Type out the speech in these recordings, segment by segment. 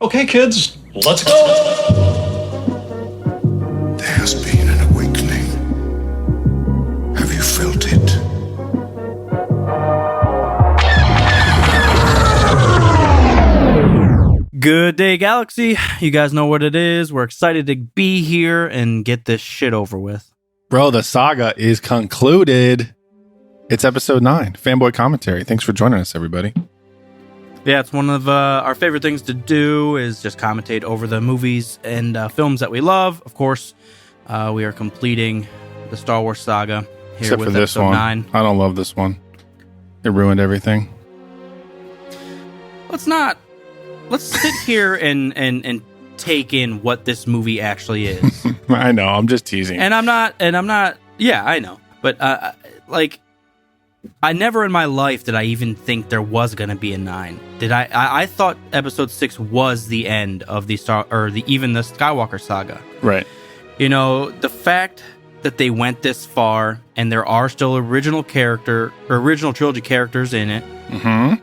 Okay, kids, let's go! There has been an awakening. Have you felt it? Good day, Galaxy. You guys know what it is. We're excited to be here and get this shit over with. Bro, the saga is concluded. It's episode 9, Fanboy Commentary. Thanks for joining us, everybody. Yeah, it's one of our favorite things to do is just commentate over the movies and films that we love. Of course, we are completing the Star Wars saga here Except with for this episode one. 9. I don't love this one. It ruined everything. Let's sit here and take in what this movie actually is. I know, I'm just teasing. And I'm not, yeah, I know. But, I never in my life did I even think there was going to be a 9. I thought episode 6 was the end of the even the Skywalker saga. Right. You know, the fact that they went this far and there are still original trilogy characters in it. Mm-hmm.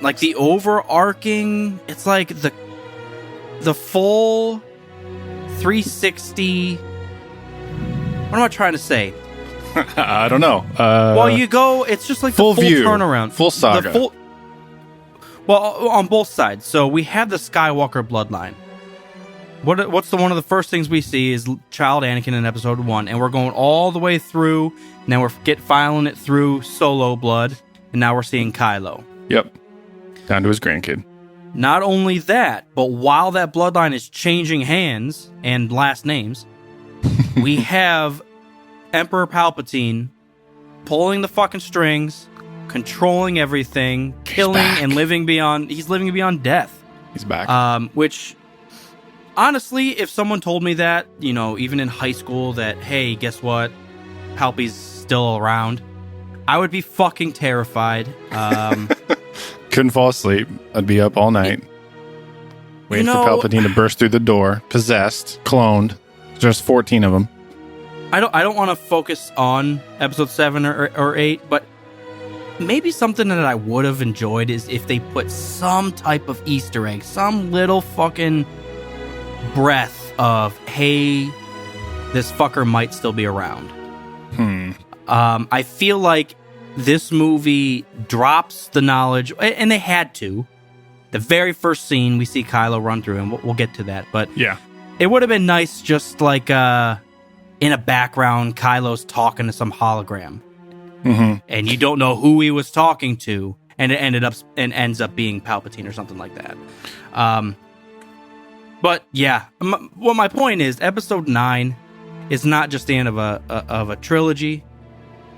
Like the overarching, it's like the full 360. What am I trying to say? I don't know. It's just like full the full view, turnaround. full saga. On both sides. So we have the Skywalker bloodline. What's one of the first things we see is child Anakin in episode 1, and we're going all the way through, and then we're filing it through Solo blood, and now we're seeing Kylo. Yep. Down to his grandkid. Not only that, but while that bloodline is changing hands and last names, we have Emperor Palpatine pulling the fucking strings, controlling everything, killing and living beyond death. He's back. Which, honestly, if someone told me that, you know, even in high school, that, hey, guess what? Palpy's still around, I would be fucking terrified. Couldn't fall asleep. I'd be up all night. Waiting for Palpatine to burst through the door. Possessed. Cloned. There's 14 of them. I don't want to focus on episode 7 or 8, but maybe something that I would have enjoyed is if they put some type of Easter egg, some little fucking breath of, hey, this fucker might still be around. I feel like this movie drops the knowledge, and they had to. The very first scene, we see Kylo run through, and we'll get to that, but yeah, it would have been nice just like in a background, Kylo's talking to some hologram. Mm-hmm. And you don't know who he was talking to, and it ends up being Palpatine or something like that. But yeah, my point is, episode 9 is not just the end of a trilogy.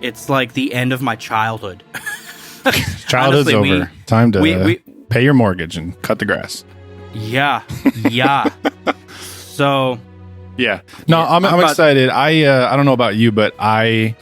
It's like the end of my childhood. Childhood's Honestly, over. Time to pay your mortgage and cut the grass. Yeah. So, yeah. No, yeah, I'm excited. I don't know about you, but I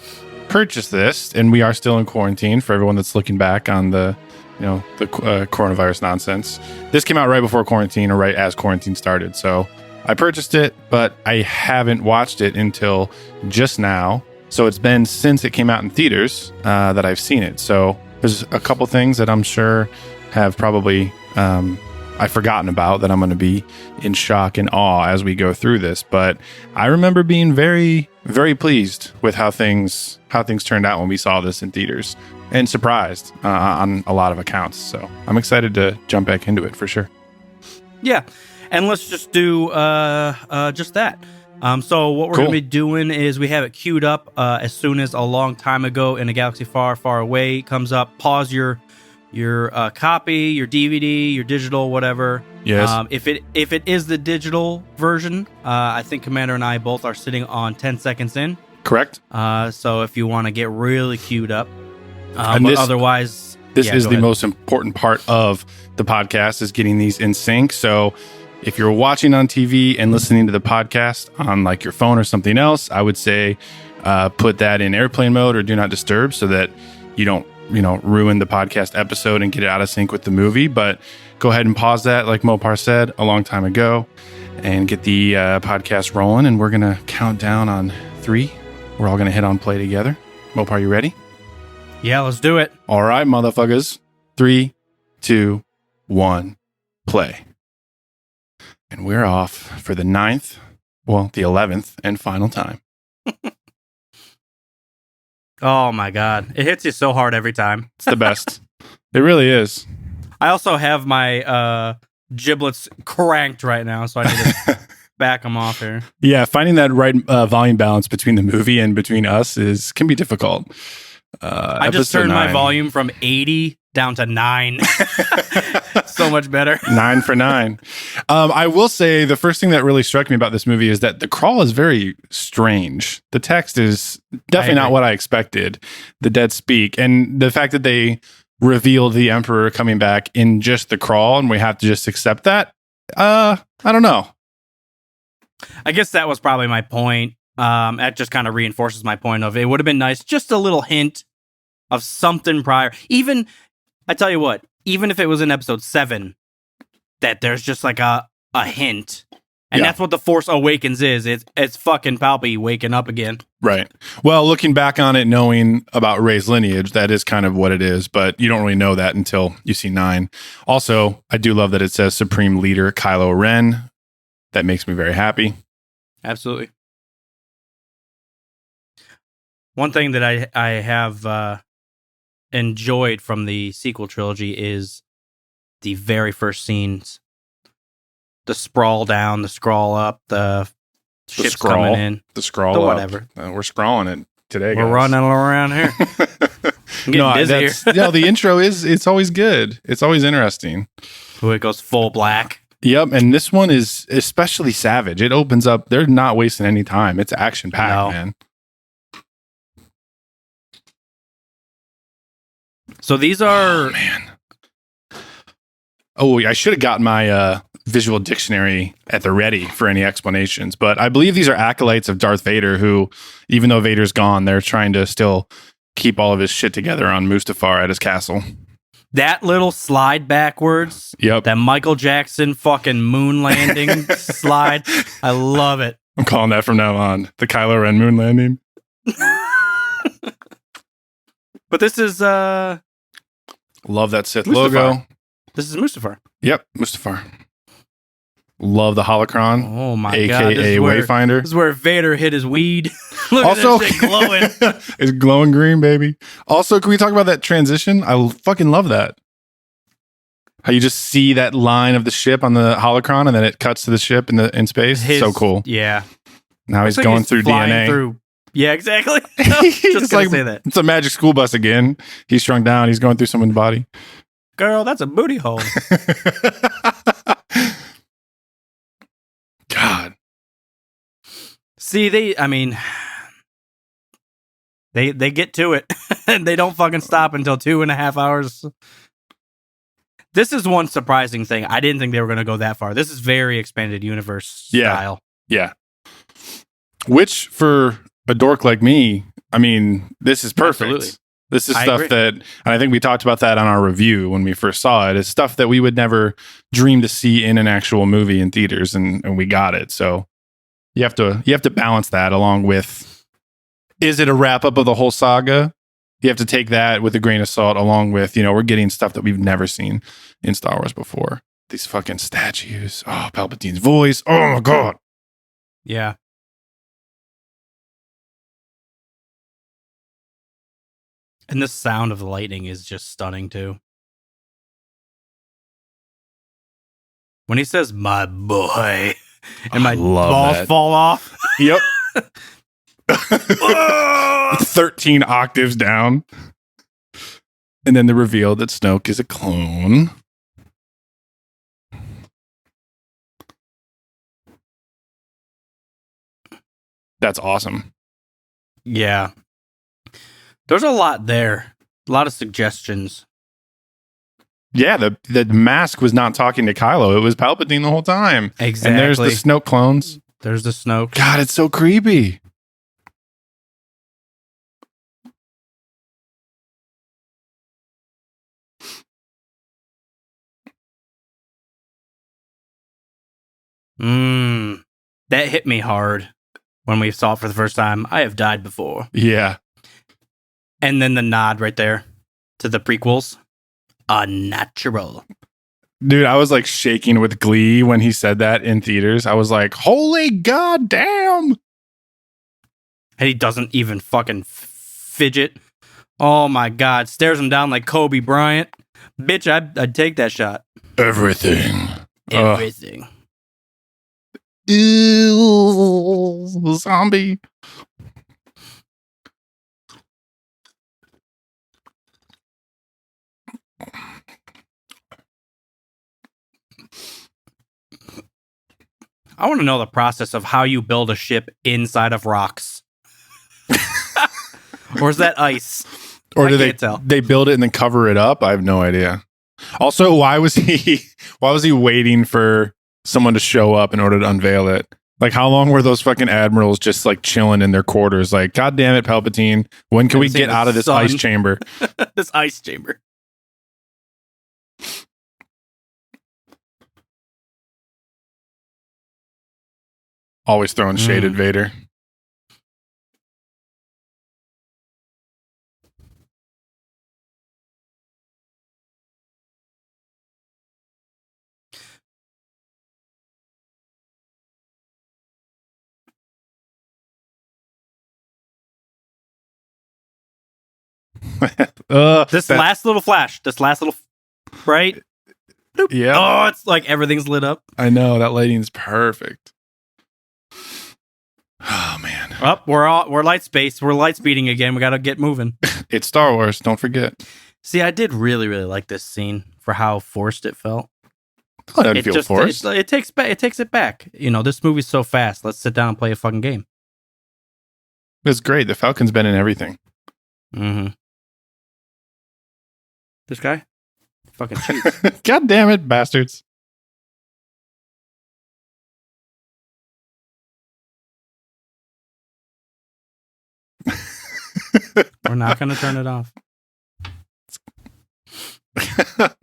purchased this, and we are still in quarantine for everyone that's looking back on the coronavirus nonsense. This came out right before quarantine, or right as quarantine started. So I purchased it, but I haven't watched it until just now. So it's been since it came out in theaters that I've seen it. So there's a couple things that I'm sure have probably I've forgotten about that I'm going to be in shock and awe as we go through this. But I remember being very, very pleased with how things turned out when we saw this in theaters, and surprised on a lot of accounts. So I'm excited to jump back into it for sure. Yeah, and let's just do just that. So what we're going to be doing is we have it queued up as soon as A Long Time Ago in a Galaxy Far, Far Away comes up. Pause your copy, your DVD, your digital, whatever. Yes. If it is the digital version, I think Commander and I both are sitting on 10 seconds in. Correct. So if you want to get really queued up, and but otherwise, this is the ahead. most important part of the podcast, is getting these in sync. So if you're watching on TV and listening to the podcast on like your phone or something else, I would say put that in airplane mode or do not disturb, so that you don't ruin the podcast episode and get it out of sync with the movie. But go ahead and pause that, like Mopar said a long time ago, and get the podcast rolling. And we're going to count down on 3. We're all going to hit on play together. Mopar, you ready? Yeah, let's do it. All right, motherfuckers. 3, 2, 1, play. And we're off for the 11th and final time. Oh my God. It hits you so hard every time. It's the best. It really is. I also have my giblets cranked right now, so I need to back them off here. Yeah, finding that right volume balance between the movie and between us can be difficult. I just turned my volume from 80 down to 9. So much better. 9 for 9. I will say the first thing that really struck me about this movie is that the crawl is very strange. The text is definitely not what I expected. The dead speak. And the fact that they revealed the Emperor coming back in just the crawl and we have to just accept that. I don't know. I guess that was probably my point. That just kind of reinforces my point of it would have been nice. Just a little hint of something prior. Even, I tell you what, even if it was in episode 7, that there's just like a hint. And that's what The Force Awakens is. It's fucking Palpy waking up again. Right. Well, looking back on it, knowing about Rey's lineage, that is kind of what it is. But you don't really know that until you see 9. Also, I do love that it says Supreme Leader Kylo Ren. That makes me very happy. Absolutely. One thing that I have enjoyed from the sequel trilogy is the very first scenes. The sprawl down, the scrawl up, the ships coming in. The scrawl the up. Whatever. We're scrawling it today, We're guys. running around here. I'm getting busy here. The intro it's always good. It's always interesting. Ooh, it goes full black. Yep, and this one is especially savage. It opens up. They're not wasting any time. It's action-packed, man. So these are... Oh, man. Oh, I should have gotten my visual dictionary at the ready for any explanations, but I believe these are acolytes of Darth Vader who, even though Vader's gone, they're trying to still keep all of his shit together on Mustafar at his castle. That little slide backwards. Yep. That Michael Jackson fucking moon landing slide. I love it. I'm calling that from now on. The Kylo Ren moon landing. But this is... Love that Sith Mustafar. logo. This is Mustafar. Yep, Mustafar. Love the holocron. Oh my AKA God. Wayfinder. This is where Vader hit his weed. Look Also, at that shit glowing. It's glowing green, baby. Also, can we talk about that transition? I fucking love that. How you just see that line of the ship on the holocron and then it cuts to the ship in space. So cool. Yeah. Now he's going through DNA. Yeah, exactly. Just gonna say that. It's a magic school bus again. He's shrunk down. He's going through someone's body. Girl, that's a booty hole. God. See, they get to it. And they don't fucking stop until 2.5 hours. This is one surprising thing. I didn't think they were going to go that far. This is very expanded universe style. Yeah. Which, for a dork like me, this is perfect. Absolutely. This is I stuff agree. that, and I think we talked about that on our review when we first saw it. It's stuff that we would never dream to see in an actual movie in theaters, and we got it. So you have to balance that along with, is it a wrap up of the whole saga? You have to take that with a grain of salt, along with, we're getting stuff that we've never seen in Star Wars before. These fucking statues. Oh, Palpatine's voice. Oh my God. Yeah. And the sound of the lightning is just stunning too. When he says "my boy" and my balls fall off. Yep. 13 octaves down. And then the reveal that Snoke is a clone. That's awesome. Yeah. There's a lot there. A lot of suggestions. Yeah, the mask was not talking to Kylo. It was Palpatine the whole time. Exactly. And there's the Snoke clones. There's the Snoke. God, it's so creepy. That hit me hard when we saw it for the first time. I have died before. Yeah. And then the nod right there to the prequels. Unnatural. Dude, I was like shaking with glee when he said that in theaters. I was like, holy goddamn. And he doesn't even fucking fidget. Oh my God. Stares him down like Kobe Bryant. Bitch, I'd take that shot. Everything. Everything. Ew, zombie. I want to know the process of how you build a ship inside of rocks. Or is that ice? Or I do can't tell. they build it and then cover it up? I have no idea. Also, why was he waiting for someone to show up in order to unveil it? Like, how long were those fucking admirals just like chilling in their quarters? Like, God damn it, Palpatine. When can we get out of this ice chamber? This ice chamber. Always throwing shade at Vader. Last little flash. Right? Yeah. Oh, it's like everything's lit up. I know, that lighting's perfect. Oh man. We're light space. We're light speeding again. We got to get moving. It's Star Wars, don't forget. See, I did really, really like this scene for how forced it felt. Oh, it doesn't feel forced. It takes it back. You know, this movie's so fast. Let's sit down and play a fucking game. It's great. The Falcon's been in everything. Mm-hmm. This guy? Fucking cheats. God damn it, bastards. We're not going to turn it off.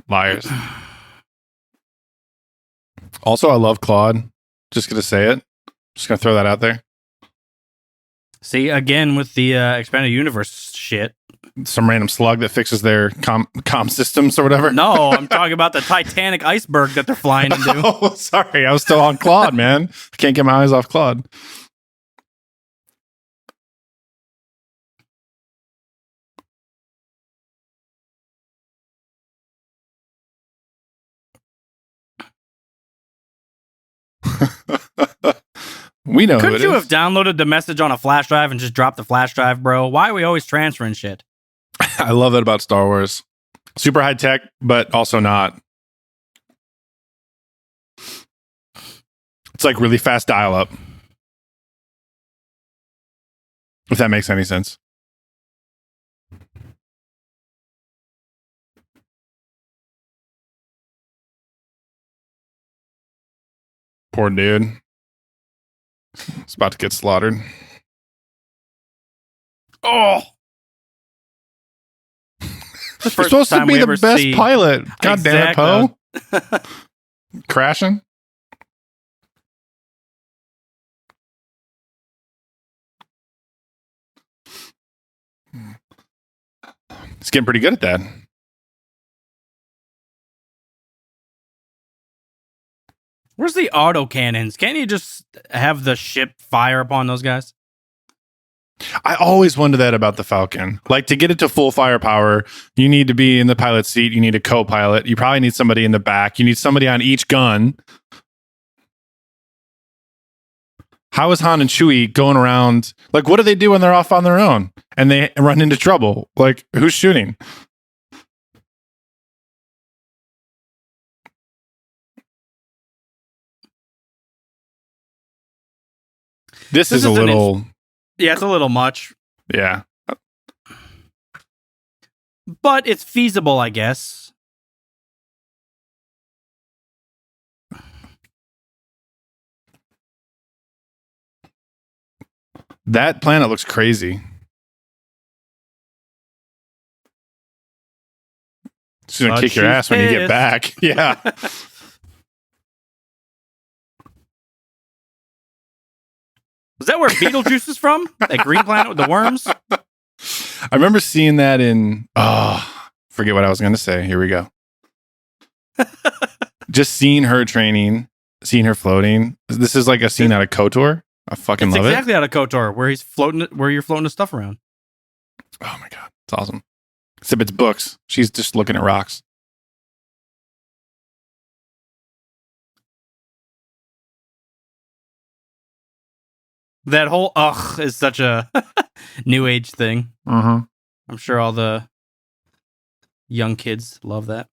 Liars. Also, I love Claude. Just going to say it. Just going to throw that out there. See, again, with the expanded universe shit. Some random slug that fixes their comm systems or whatever. No, I'm talking about the Titanic iceberg that they're flying into. Oh, sorry. I was still on Claude, man. I can't get my eyes off Claude. We know. Couldn't you have downloaded the message on a flash drive and just dropped the flash drive, bro? Why are we always transferring shit? I love that about Star Wars. Super high tech, but also not. It's like really fast dial up. If that makes any sense. Poor dude. He's about to get slaughtered. Oh! You're supposed to be the best pilot. God damn it, Poe. Crashing. He's getting pretty good at that. Where's the auto cannons? Can't you just have the ship fire upon those guys? I always wonder that about the Falcon. Like, to get it to full firepower, you need to be in the pilot seat. You need a co-pilot. You probably need somebody in the back. You need somebody on each gun. How is Han and Chewie going around? Like, what do they do when they're off on their own and they run into trouble? Like, who's shooting? This is a little... Yeah, it's a little much. Yeah. But it's feasible, I guess. That planet looks crazy. She's going to kick your ass when you get back. Yeah. Was that where Beetlejuice is from? That green planet with the worms? I remember seeing that in... forget what I was going to say. Here we go. just seeing her training, seeing her floating. This is like a scene out of KOTOR. I fucking love exactly out of KOTOR, where he's floating, where you're floating the stuff around. Oh my god, it's awesome. Except it's books. She's just looking at rocks. That whole is such a new age thing. Uh-huh. I'm sure all the young kids love that.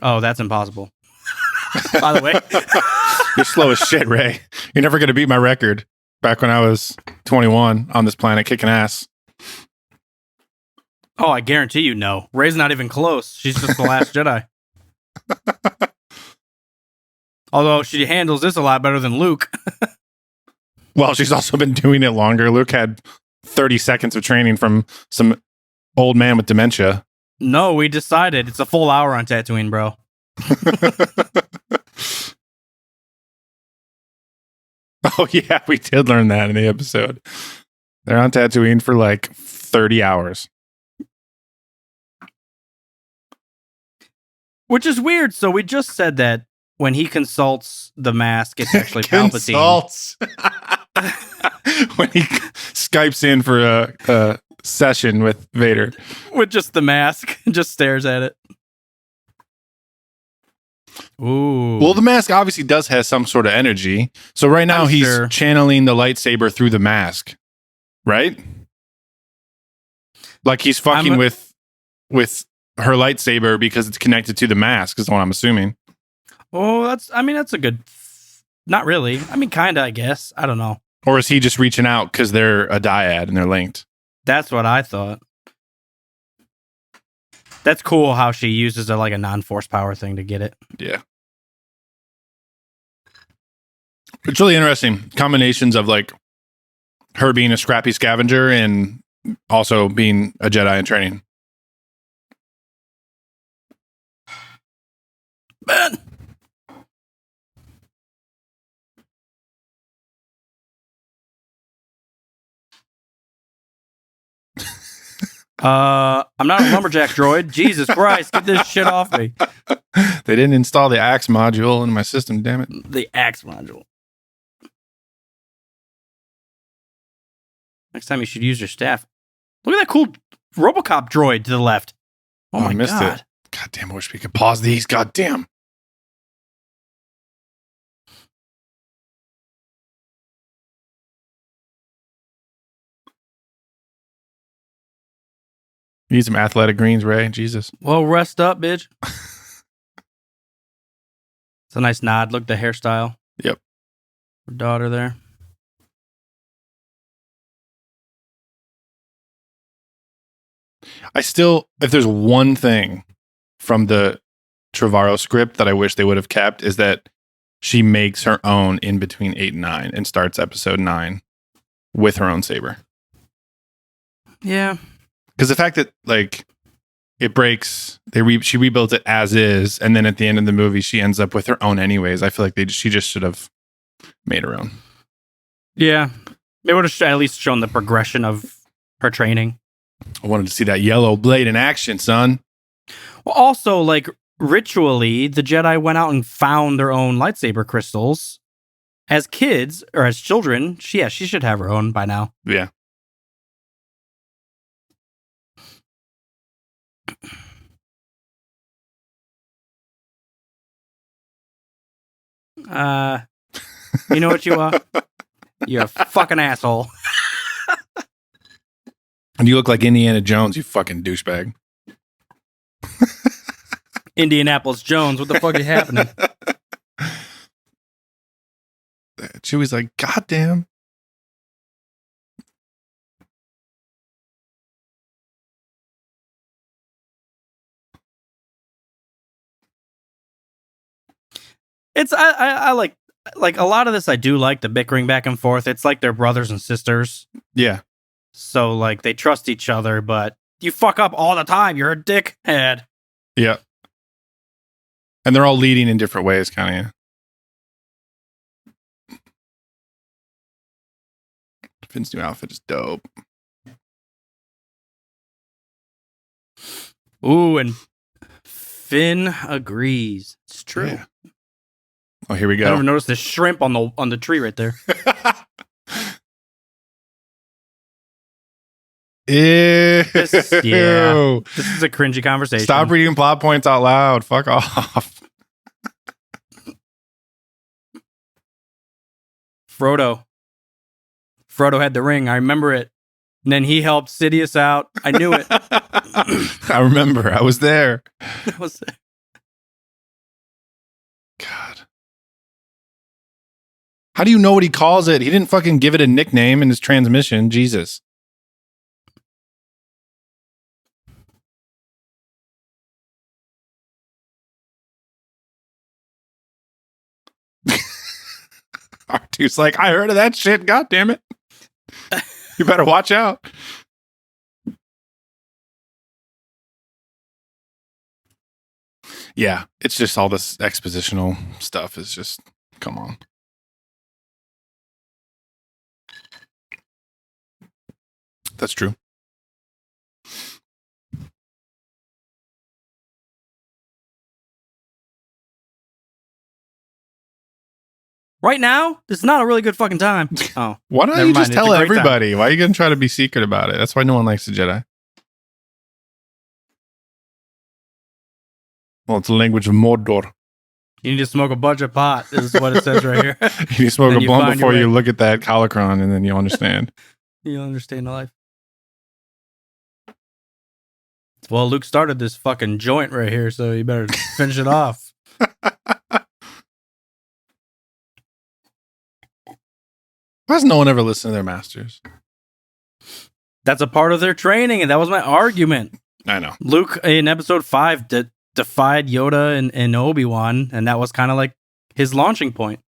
Oh, that's impossible. By the way, You're slow as shit, Ray. You're never going to beat my record. Back when I was 21 on this planet kicking ass. oh, I guarantee you no. Rey's not even close. She's just the last Jedi. Although she handles this a lot better than Luke. Well, she's also been doing it longer. Luke had 30 seconds of training from some old man with dementia. No, we decided it's a full hour on Tatooine, bro. Oh, yeah, we did learn that in the episode. They're on Tatooine for like 30 hours. Which is weird. So we just said that when he consults the mask, it's actually Palpatine. Consults. When he Skypes in for a session with Vader. With just the mask. Just stares at it. Ooh. Well, the mask obviously does have some sort of energy. So right now he's channeling the lightsaber through the mask. Right? Like he's fucking with her lightsaber because it's connected to the mask is what I'm assuming. Oh, that's a good... Not really. I mean, kind of, I guess. I don't know. Or is he just reaching out because they're a dyad and they're linked? That's what I thought. That's cool how she uses a non-force power thing to get it. Yeah. It's really interesting. Combinations of like her being a scrappy scavenger and also being a Jedi in training. Man. I'm not a lumberjack droid. Jesus Christ, get this shit off me. They didn't install the axe module in my system, damn it. The axe module. Next time you should use your staff. Look at that cool RoboCop droid to the left. Oh my missed God. it. God damn, I wish we could pause these. God damn. You need some athletic greens, Ray. Jesus. Well, rest up, bitch. It's a nice nod. Look at the hairstyle. Yep. Her daughter there. I still, if there's one thing from the Trevorrow script that I wish they would have kept, is that she makes her own in between 8 and 9 and starts episode 9 with her own saber. Yeah. Because the fact that like it breaks, she rebuilds it as is, and then at the end of the movie she ends up with her own anyways. I feel like she just should have made her own. Yeah, they would have at least shown the progression of her training. I wanted to see that yellow blade in action, son. Well, also like ritually, the Jedi went out and found their own lightsaber crystals. As kids or as children, she should have her own by now. Yeah. You know what you are? You're a fucking asshole. And you look like Indiana Jones, you fucking douchebag. Indianapolis Jones, what the fuck is happening? Chewie's like, God damn. It's I like a lot of this. I do like the bickering back and forth. It's like they're brothers and sisters. Yeah. So like they trust each other, but you fuck up all the time. You're a dickhead. Yeah. And they're all leading in different ways, kind of. Finn's new outfit is dope. Ooh, and Finn agrees. It's true. Yeah. Oh, here we I go. never noticed the shrimp on the tree right there. Ew. This is a cringy conversation. Stop reading plot points out loud. Fuck off. Frodo had the ring. I remember it. And then he helped Sidious out. I knew it. I remember. I was there. That was it. God. How do you know what he calls it? He didn't fucking give it a nickname in his transmission. Jesus. R2's like, I heard of that shit. God damn it. You better watch out. Yeah, it's just all this expositional stuff is just, come on. That's true. Right now, this is not a really good fucking time. Oh. Why don't Never you mind, just it's a tell great everybody? Why are you going to try to be secret about it? That's why no one likes the Jedi. Well, it's the language of Mordor. You need to smoke a bunch of pot. This is what it says right here. You need to smoke Then a you blunt find before your you way. look at that holocron, and then you'll understand. You'll understand life. Well, Luke started this fucking joint right here, so you better finish it off. Why does no one ever listen to their masters? That's a part of their training, and that was my argument. I know. Luke, in episode 5, defied Yoda and Obi-Wan, and that was kind of like his launching point.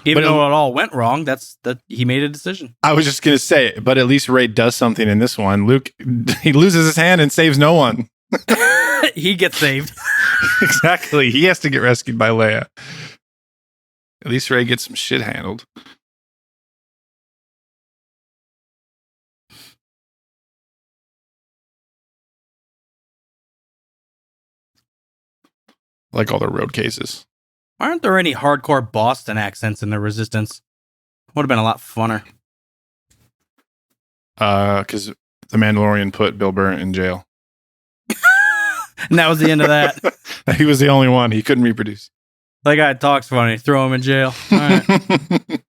Even though it all went wrong, he made a decision. I was just going to say, but at least Rey does something in this one. Luke, he loses his hand and saves no one. He gets saved. Exactly. He has to get rescued by Leia. At least Rey gets some shit handled. Like all their road cases. Aren't there any hardcore Boston accents in the Resistance? Would have been a lot funner. Because the Mandalorian put Bill Burr in jail. And that was the end of that. He was the only one. He couldn't reproduce. That guy talks funny. Throw him in jail. All right.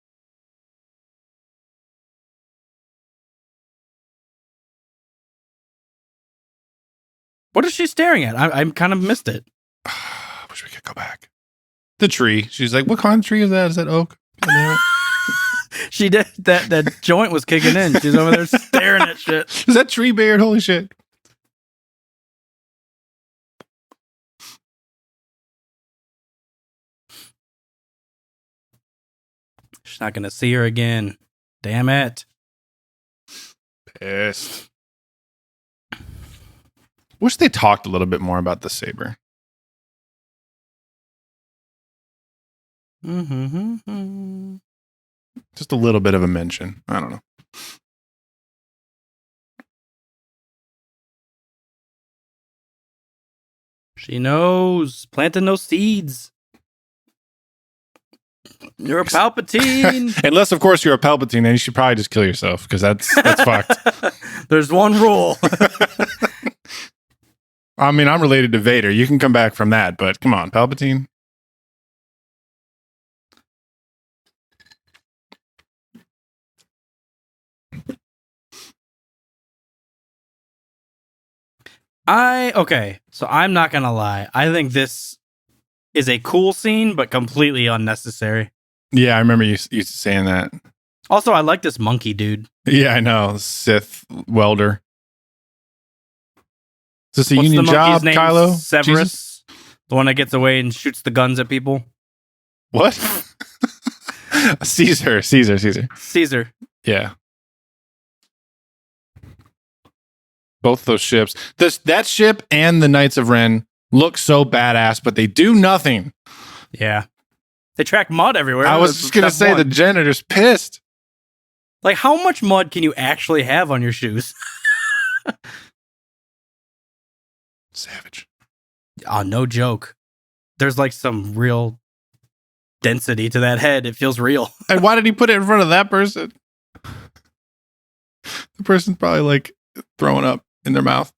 What is she staring at? I kind of missed it. Wish we could go back. The tree. She's like, what kind of tree is that? Is that oak? She did that joint was kicking in. She's over there staring at shit. Is that tree beard? Holy shit. She's not gonna see her again. Damn it. Pissed. Wish they talked a little bit more about the saber. Mm-hmm. Just a little bit of a mention. I don't know. She knows. Planting those seeds. You're a Palpatine. Unless, of course, you're a Palpatine, then you should probably just kill yourself, because that's fucked. There's one rule. I mean, I'm related to Vader. You can come back from that, but come on, Palpatine. Okay, so I'm not gonna lie. I think this is a cool scene, but completely unnecessary. Yeah, I remember you saying that. Also, I like this monkey dude. Yeah, I know. Sith welder. Is this a What's union the job, monkey's name? Kylo? Severus? Jesus? The one that gets away and shoots the guns at people? What? Caesar. Caesar. Yeah. Both those ships. That ship and the Knights of Ren look so badass, but they do nothing. Yeah. They track mud everywhere. I was That's just going to step say one. the janitor's pissed. Like, how much mud can you actually have on your shoes? Savage. Oh, no joke. There's like some real density to that head. It feels real. And why did he put it in front of that person? The person's probably like throwing up in their mouth.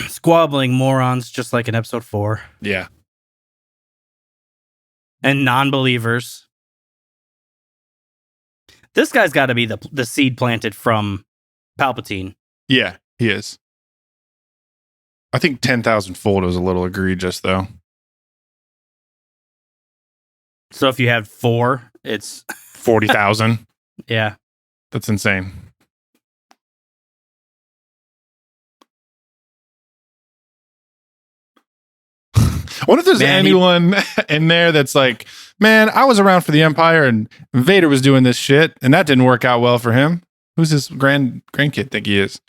Squabbling morons, just like in episode 4. Yeah. And non-believers. This guy's got to be the seed planted from Palpatine. Yeah, he is. I think 10,000-fold was a little egregious, though. So if you had 4, it's 40,000. yeah. That's insane. I wonder if there's anyone in there that's like, man, I was around for the Empire and Vader was doing this shit and that didn't work out well for him. Who's this grandkid think he is?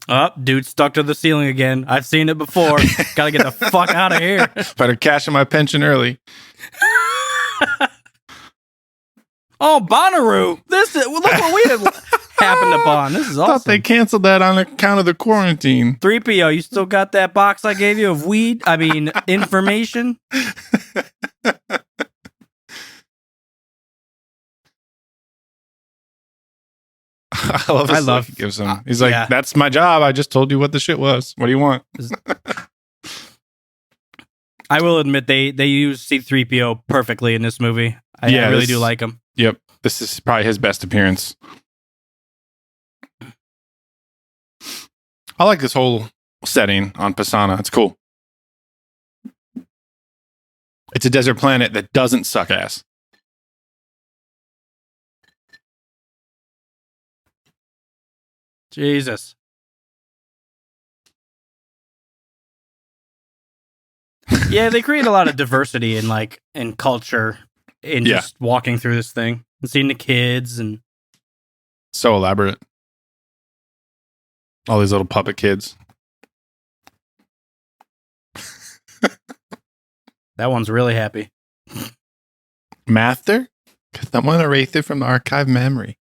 Oh, dude stuck to the ceiling again. I've seen it before. Gotta get the fuck out of here. Better cash in my pension early. Oh, Bonnaroo. Look what we have happened upon. This is awesome. Thought they canceled that on account of the quarantine. 3PO, you still got that box I gave you of information? I love this look he gives him. He's like, that's my job. I just told you what the shit was. What do you want? I will admit they use C-3PO perfectly in this movie. I really do like him. Yep. This is probably his best appearance. I like this whole setting on Pisana. It's cool. It's a desert planet that doesn't suck ass. Jesus. Yeah, they create a lot of diversity in culture in just walking through this thing and seeing the kids and so elaborate. All these little puppet kids. That one's really happy. Master? Because I want to erase it from the archive memory.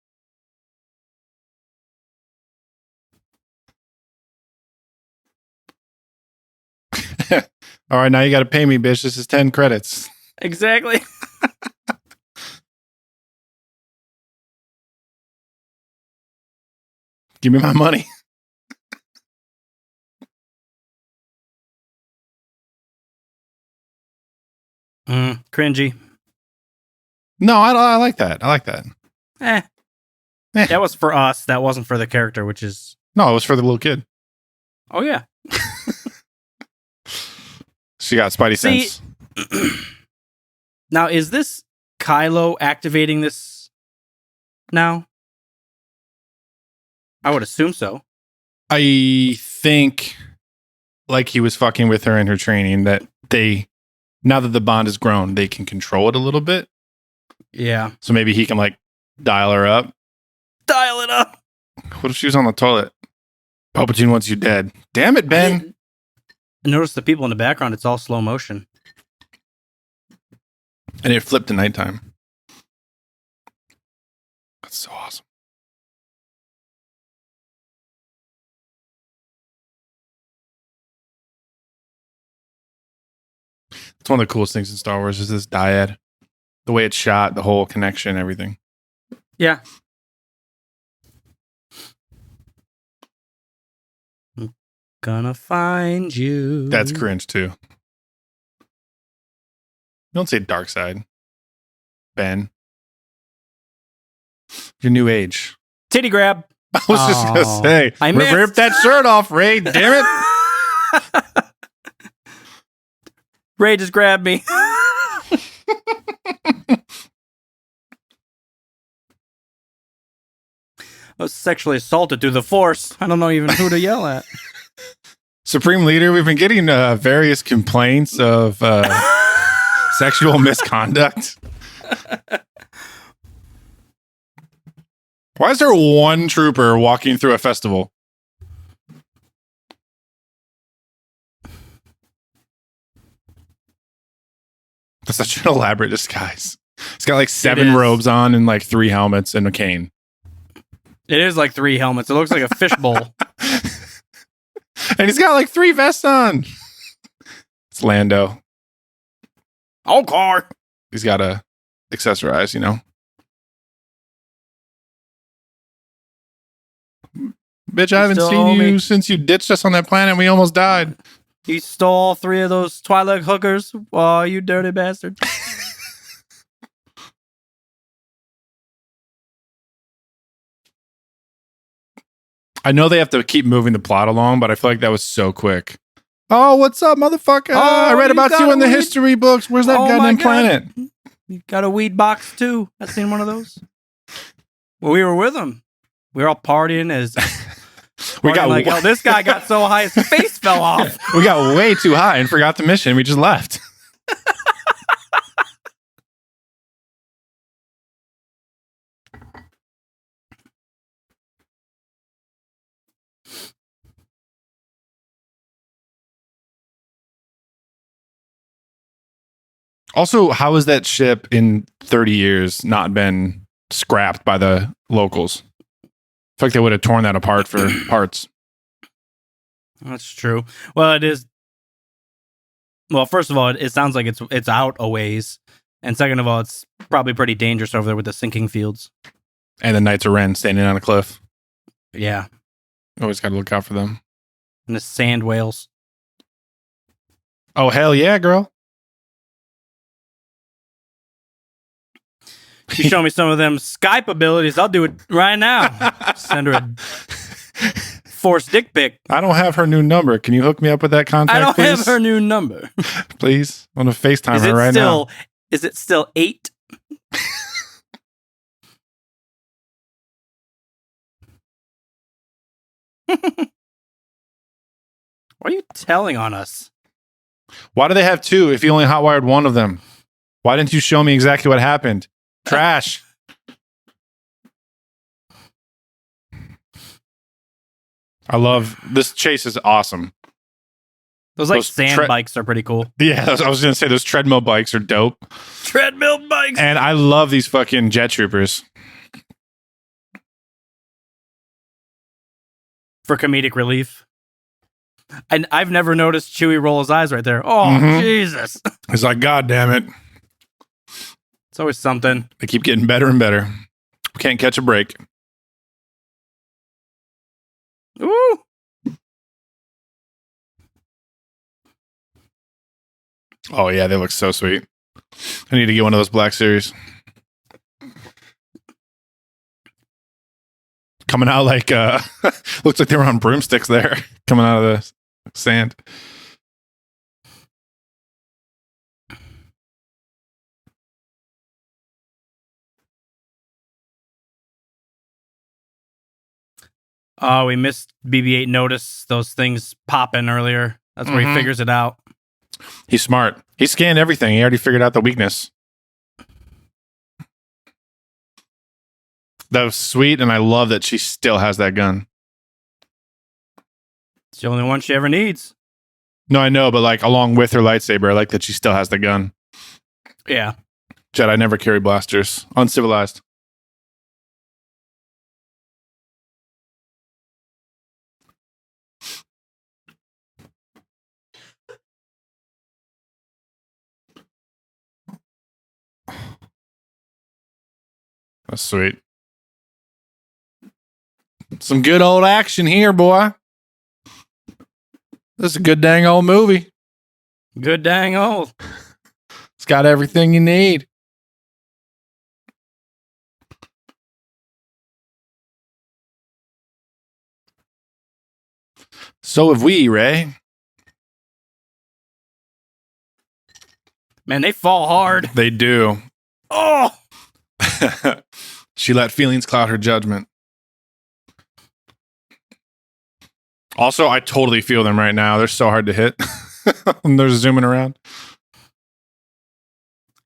All right, now you got to pay me, bitch. This is 10 credits. Exactly. Give me my money. Cringy. No, I like that. I like that. That was for us. That wasn't for the character, which is... No, it was for the little kid. Oh, yeah. She got Spidey sense. Now, is this Kylo activating this now? I would assume so. I think, like he was fucking with her in her training, that now that the bond has grown, they can control it a little bit. Yeah. So maybe he can dial her up. Dial it up. What if she was on the toilet? Palpatine wants you dead. Damn it, Ben. Notice the people in the background. It's all slow motion. And it flipped to nighttime. That's so awesome. It's one of the coolest things in Star Wars is this dyad. The way it's shot, the whole connection, everything. Yeah. I'm gonna find you. That's cringe too. Don't say dark side. Ben. Your new age. Titty grab. I was just going to say. Rip that shirt off, Ray. Damn it. Ray just grabbed me. I was sexually assaulted through the Force. I don't know even who to yell at. Supreme Leader, we've been getting various complaints of sexual misconduct. Why is there one trooper walking through a festival? That's such an elaborate disguise. He's got like 7 robes on and like 3 helmets and a cane. It is like 3 helmets. It looks like a fishbowl. And he's got like 3 vests on. It's Lando. Oh, car. He's got to accessorize, you know. Bitch, I haven't seen you since you ditched us on that planet. We almost died. You stole 3 of those Twi'lek hookers. Oh, you dirty bastard. I know they have to keep moving the plot along, but I feel like that was so quick. Oh, what's up, motherfucker? Oh, I read about you in the history books. Where's that goddamn planet? You got a weed box, too. I've seen one of those. Well, we were with them. We were all partying as... We got like, oh, this guy got so high his face fell off. We got way too high and forgot the mission. We just left. Also, how has that ship in 30 years not been scrapped by the locals? I feel like they would have torn that apart for parts. That's true. Well, it is. Well, first of all, it sounds like it's out a ways, and second of all, it's probably pretty dangerous over there with the sinking fields. And the Knights of Ren standing on a cliff. Yeah, always got to look out for them. And the sand whales. Oh hell yeah, girl! You show me some of them Skype abilities, I'll do it right now. Send her a forced dick pic. I don't have her new number. Can you hook me up with that contact, please? I don't have her new number. Please. I'm going to FaceTime her right now. Is it still 8? Why are you telling on us? Why do they have 2 if you only hotwired one of them? Why didn't you show me exactly what happened? Trash. I love this chase is awesome. Those sand bikes are pretty cool. Yeah, I was gonna say those treadmill bikes are dope. Treadmill bikes. And I love these fucking jet troopers. For comedic relief. And I've never noticed Chewie roll his eyes right there. Oh, Jesus. It's like, God damn it. It's always something. They keep getting better and better. We can't catch a break. Ooh. Oh, yeah, they look so sweet. I need to get one of those Black Series. Coming out like, looks like they were on broomsticks there, coming out of the sand. Oh, we missed BB-8 notice those things popping earlier. That's where he figures it out. He's smart. He scanned everything. He already figured out the weakness. That was sweet, and I love that she still has that gun. It's the only one she ever needs. No, I know, but like along with her lightsaber, I like that she still has the gun. Yeah. Jedi never carry blasters. Uncivilized. That's sweet. Some good old action here, boy. This is a good dang old movie. Good dang old. It's got everything you need. So have we, Ray. Man, they fall hard. They do. Oh! She let feelings cloud her judgment. Also, I totally feel them right now. They're so hard to hit when they're zooming around.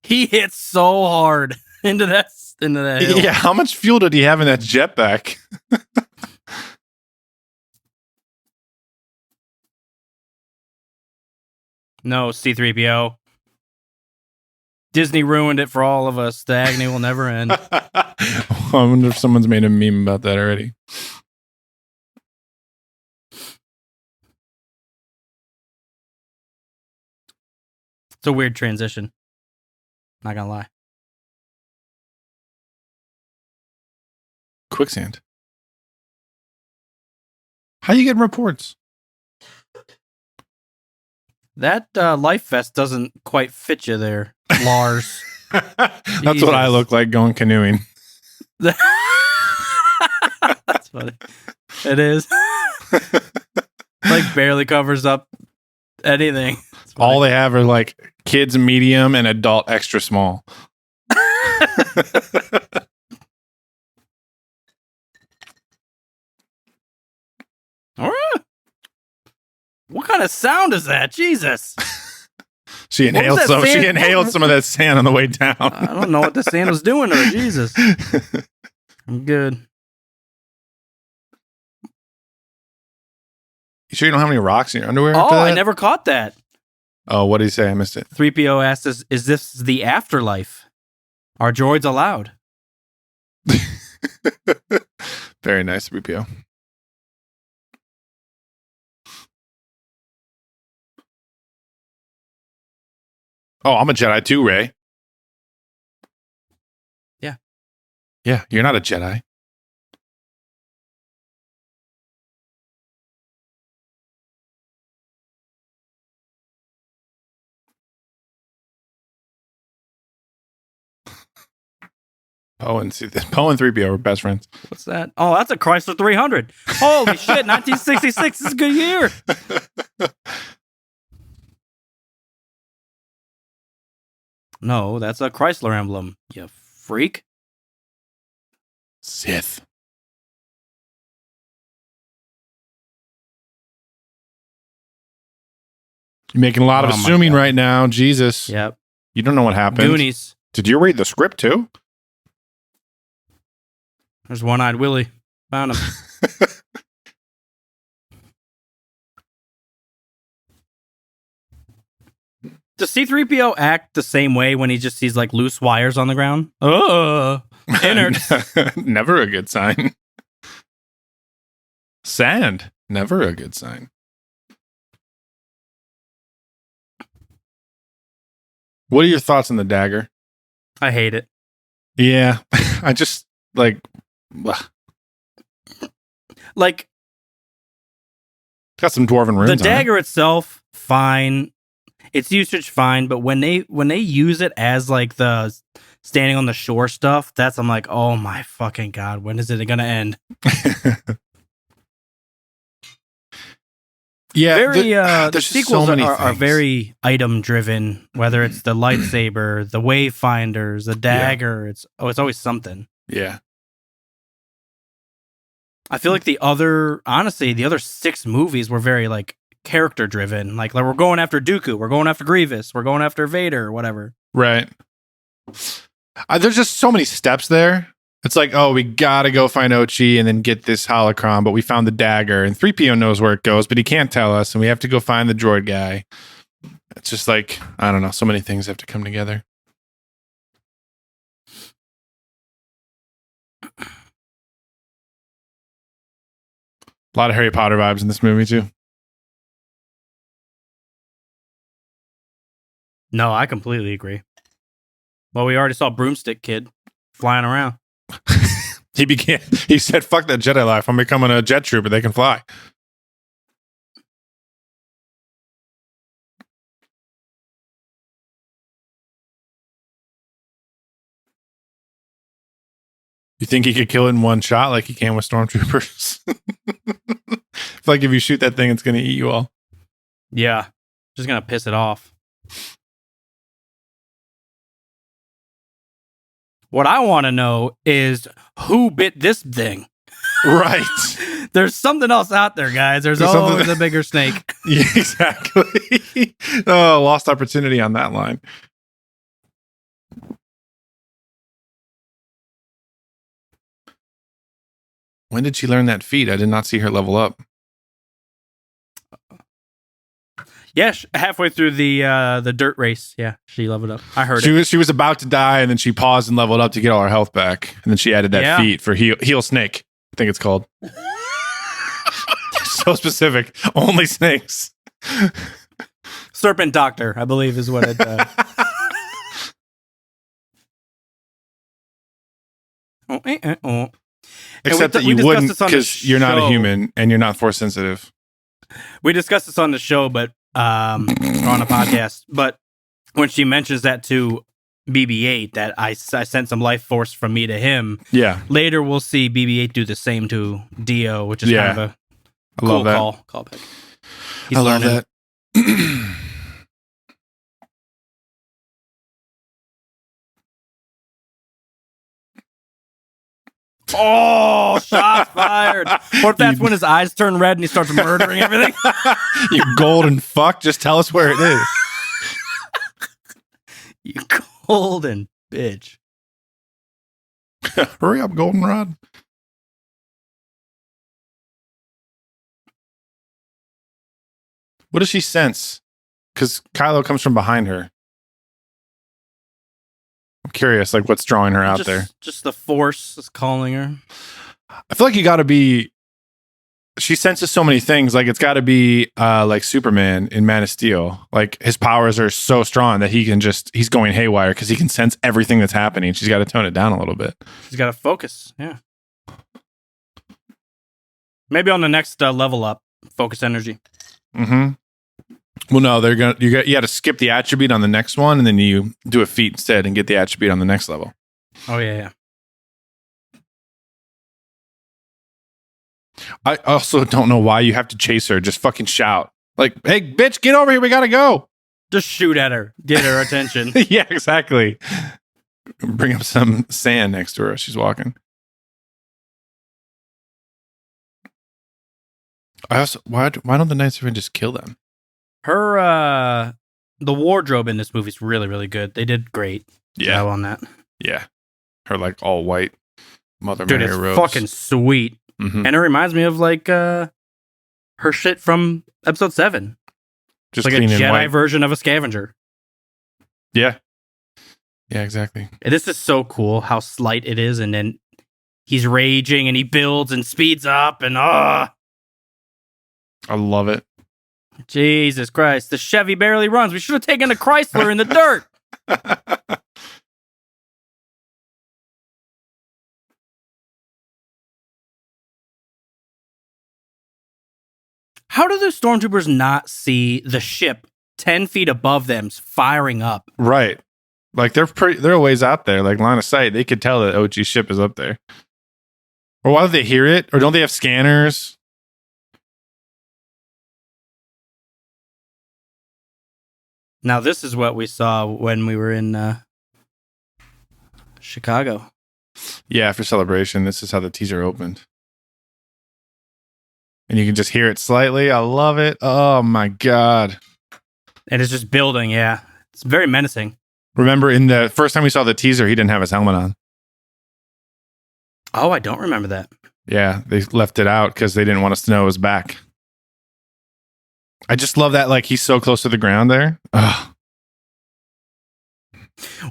He hits so hard into that hill. Yeah, how much fuel did he have in that jetpack? No, C-3PO. Disney ruined it for all of us. The agony will never end. I wonder if someone's made a meme about that already. It's a weird transition. Not gonna lie. Quicksand. How you getting reports? That life vest doesn't quite fit you there, Lars. That's what I look like going canoeing. That's funny. It is. Like barely covers up anything. All they have are like kids medium and adult extra small. All right. What kind of sound is that? Jesus. She inhaled some of that sand on the way down. I don't know what the sand was doing to her. Jesus. I'm good. You sure you don't have any rocks in your underwear? Oh, after that? I never caught that. Oh, what did he say? I missed it. 3PO asked us, is this the afterlife? Are droids allowed? Very nice, 3PO. Oh, I'm a Jedi too, Ray. Yeah. Yeah, you're not a Jedi. Poe and 3PO are best friends. What's that? Oh, that's a Chrysler 300. Holy shit, 1966 is a good year. No, that's a Chrysler emblem, you freak. Sith. You're making a lot of assuming right now. Jesus. Yep. You don't know what happened. Goonies. Did you read the script too? There's One-Eyed Willie. Found him. Does C-3PO act the same way when he just sees like loose wires on the ground? Innards. Never a good sign. Sand. Never a good sign. What are your thoughts on the dagger? I hate it. Yeah. I just like got some dwarven runes. The on dagger itself, fine. Its usage, fine. But when they use it as like the standing on the shore stuff, I'm like, oh my fucking god, when is it gonna end? Yeah, the sequels are very item driven. Whether it's the lightsaber, the wayfinders, the dagger, it's always something. Yeah. I feel like the other 6 movies were very like character driven. Like we're going after Dooku, we're going after Grievous, we're going after Vader, or whatever. Right. There's just so many steps there. It's like, oh, we gotta go find Ochi and then get this holocron, but we found the dagger, and 3PO knows where it goes, but he can't tell us, and we have to go find the droid guy. It's just like, I don't know, so many things have to come together. A lot of Harry Potter vibes in this movie, too. No, I completely agree. Well, we already saw Broomstick Kid flying around. He said, fuck that Jedi life. I'm becoming a jet trooper. They can fly. You think he could kill it in one shot like he can with stormtroopers? I feel like if you shoot that thing, it's going to eat you all. Yeah. Just going to piss it off. What I want to know is who bit this thing? Right. There's something else out there, guys. There's always a bigger snake. Yeah, exactly. Oh, lost opportunity on that line. When did she learn that feat? I did not see her level up. Yeah, halfway through the dirt race. Yeah, she leveled up. I heard She was about to die, and then she paused and leveled up to get all her health back. And then she added that feat for heal snake. I think it's called. So specific. Only snakes. Serpent Doctor, I believe, is what it. Except that you wouldn't, because you're not a human and you're not force sensitive. We discussed this on the show, but on a podcast. But when she mentions that to BB-8, that I sent some life force from me to him. Yeah. Later, we'll see BB-8 do the same to Dio, which is kind of a cool callback. I love that. Oh, shots fired. Or if that's when his eyes turn red and he starts murdering everything. You golden fuck, just tell us where it is. You golden bitch. Hurry up, goldenrod. What does she sense? Because Kylo comes from behind her. I'm curious, like, what's drawing her out there? Just the Force is calling her. I feel like you got to be... She senses so many things. Like, it's got to be like Superman in Man of Steel. Like, his powers are so strong that he's going haywire because he can sense everything that's happening. She's got to tone it down a little bit. She's got to focus, yeah. Maybe on the next level up, focus energy. Mm-hmm. Well, no, you got to skip the attribute on the next one, and then you do a feat instead and get the attribute on the next level. Oh yeah. I also don't know why you have to chase her. Just fucking shout, like, "Hey, bitch, get over here! We gotta go!" Just shoot at her, get her attention. Yeah, exactly. Bring up some sand next to her as she's walking. Why don't the Knights of Ren just kill them? Her, the wardrobe in this movie is really, really good. They did great job on that. Yeah. Her, like, all white Mother Dude, Mary it's robes. fucking sweet. Mm-hmm. And it reminds me of, like, her shit from Episode 7. Just like a Jedi version of a scavenger. Yeah. Yeah, exactly. And this is so cool how slight it is, and then he's raging, and he builds and speeds up, and I love it. Jesus Christ. The Chevy barely runs. We should have taken a Chrysler in the dirt. How do the stormtroopers not see the ship 10 feet above them firing up? Right. Like, they're a ways out there, like line of sight. They could tell that OG ship is up there. Or why do they hear it? Or don't they have scanners? Now, this is what we saw when we were in Chicago. Yeah, for Celebration. This is how the teaser opened. And you can just hear it slightly. I love it. Oh, my God. And it's just building, yeah. It's very menacing. Remember, in the first time we saw the teaser, he didn't have his helmet on. Oh, I don't remember that. Yeah, they left it out because they didn't want us to know it was back. I just love that, like, he's so close to the ground there. Ugh.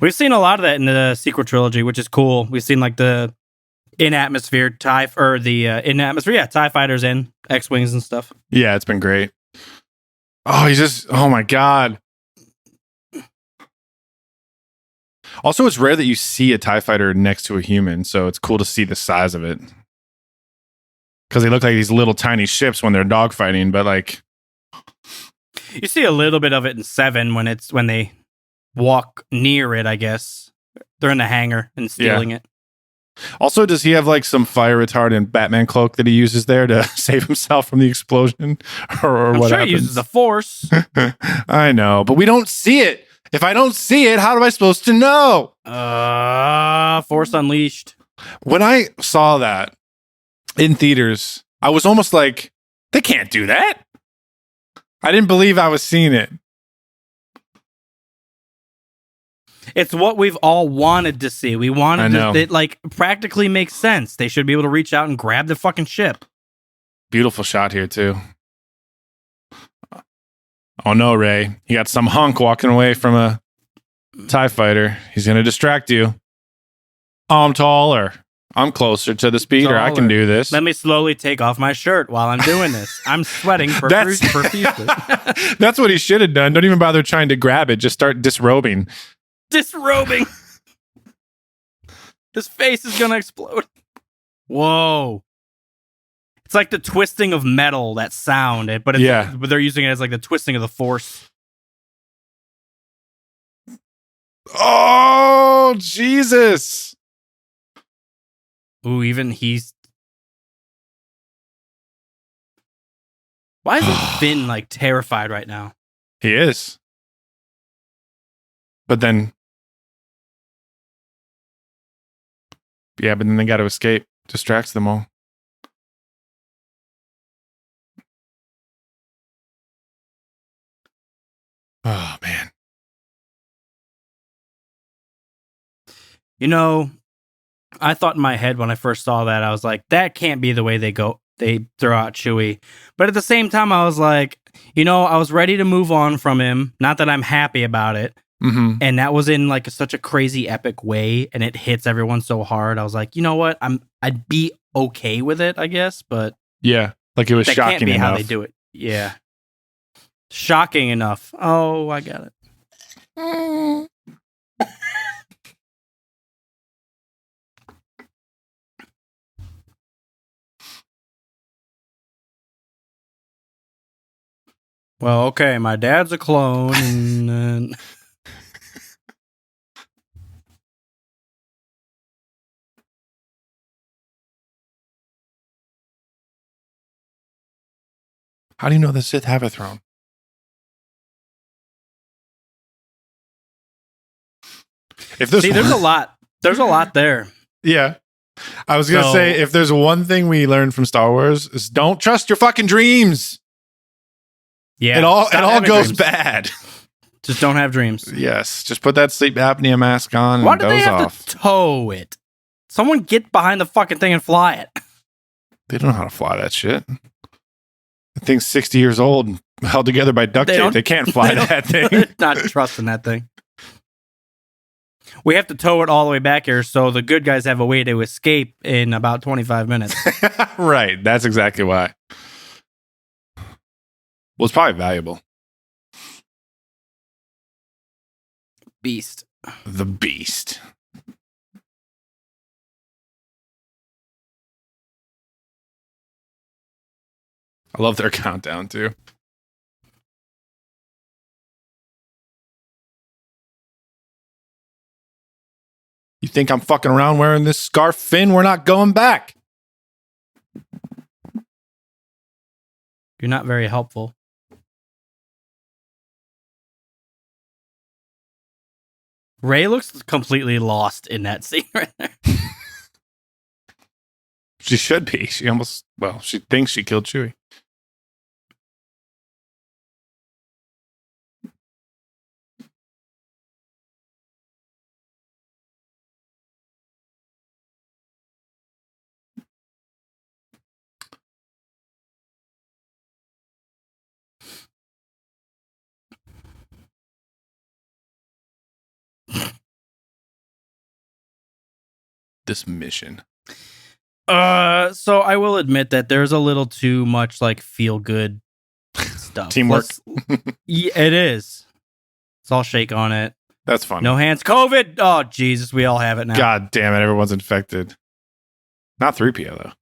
We've seen a lot of that in the sequel trilogy, which is cool. We've seen, like, the in-atmosphere TIE fighters and X-Wings and stuff. Yeah, it's been great. Oh my God. Also, it's rare that you see a TIE fighter next to a human, so it's cool to see the size of it. Because they look like these little tiny ships when they're dogfighting, but, like... You see a little bit of it in 7 when they walk near it, I guess. They're in the hangar and stealing it. Also, does he have, like, some fire retardant Batman cloak that he uses there to save himself from the explosion? Or I'm what sure happens? he uses the Force. I know, but we don't see it. If I don't see it, how am I supposed to know? Force Unleashed. When I saw that, in theaters, I was almost like, they can't do that. I didn't believe I was seeing it. It's what we've all wanted to see. We wanted it like practically makes sense. They should be able to reach out and grab the fucking ship. Beautiful shot here too. Oh no, Ray. You got some hunk walking away from a TIE fighter. He's going to distract you. Oh, I'm taller. I'm closer to the speeder. I can do this. Let me slowly take off my shirt while I'm doing this. I'm sweating profusely. That's what he should have done. Don't even bother trying to grab it. Just start disrobing. Disrobing. His face is going to explode. Whoa. It's like the twisting of metal, that sound. But they're using it as like the twisting of the Force. Oh, Jesus. Ooh, even he's... Why is Finn, like, terrified right now? He is. But then... Yeah, but then they got to escape. Distracts them all. Oh, man. You know, I thought in my head when I first saw that, I was like, that can't be the way they throw out Chewie. But at the same time, I was like, you know, I was ready to move on from him. Not that I'm happy about it. Mm-hmm. And that was in like such a crazy epic way, and it hits everyone so hard. I was like, you know what? I'd be okay with it, I guess, but yeah, like it was shocking can't be enough. How they do it. Yeah, shocking enough. Oh, I got it. Well, okay, my dad's a clone, and How do you know the Sith have a throne? There's a lot. There's a lot there. Yeah. I was going to say, if there's one thing we learned from Star Wars, is don't trust your fucking dreams. Yeah. It all goes bad. Just don't have dreams. Yes. Just put that sleep apnea mask on Why and do they doze have off. to tow it? Someone get behind the fucking thing and fly it. They don't know how to fly that shit. The thing's 60 years old and held together by duct tape. They can't fly that thing. Not trusting that thing. We have to tow it all the way back here, so the good guys have a way to escape in about 25 minutes. Right. That's exactly why. Well, it's probably valuable. Beast. The Beast. I love their countdown, too. You think I'm fucking around wearing this scarf, Finn? We're not going back. You're not very helpful. Rey looks completely lost in that scene right there. She should be. She thinks she killed Chewie. This mission. So I will admit that there's a little too much like feel good stuff. Teamwork. Yeah, it is. Let's all shake on it. That's fun. No hands. COVID. Oh Jesus, we all have it now. God damn it, everyone's infected. Not 3PO though.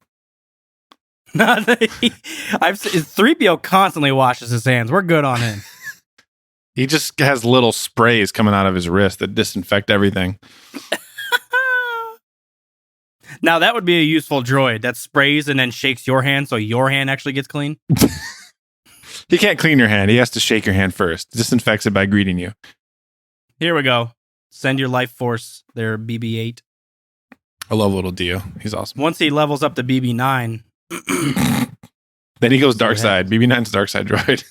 3PO constantly washes his hands. We're good on him. He just has little sprays coming out of his wrist that disinfect everything. Now that would be a useful droid that sprays and then shakes your hand so your hand actually gets clean. He can't clean your hand. He has to shake your hand first. Disinfects it by greeting you. Here we go. Send your life force there, BB-8. I love little Dio. He's awesome. Once he levels up to BB9, Then he goes dark side. BB9's dark side droid.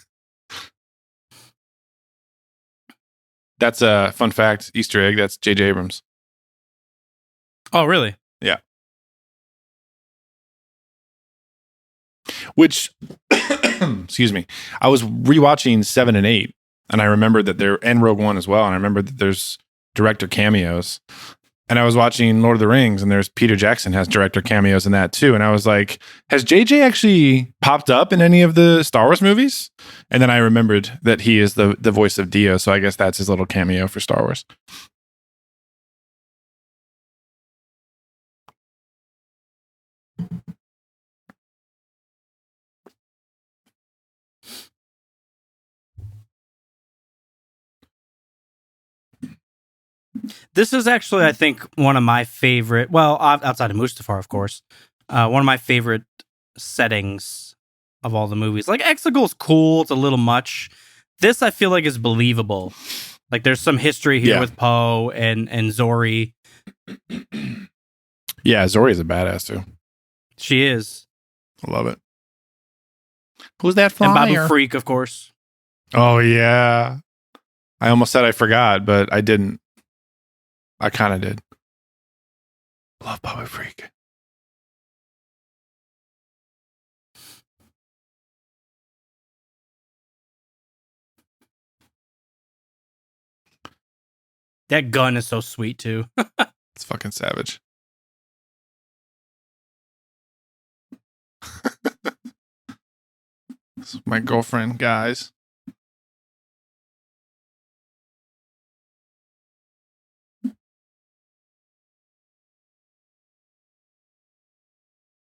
That's a fun fact, Easter egg. That's J.J. Abrams. Oh, really? Yeah. Which, excuse me, I was rewatching 7 and 8, and I remembered that and Rogue One as well, and I remembered that there's director cameos. And I was watching Lord of the Rings, and there's Peter Jackson has director cameos in that too. And I was like, has JJ actually popped up in any of the Star Wars movies? And then I remembered that he is the voice of Dio, so I guess that's his little cameo for Star Wars. This is actually, I think, one of my favorite, well, outside of Mustafar, of course, one of my favorite settings of all the movies. Like, Exegol's cool. It's a little much. This, I feel like, is believable. Like, there's some history here with Poe and Zori. Yeah, Zori's a badass, too. She is. I love it. Who's that flyer? And Babu Freak, of course. Oh, yeah. I almost said I forgot, but I didn't. I kind of did. Love Babu Freak. That gun is so sweet, too. It's fucking savage. This is my girlfriend, guys.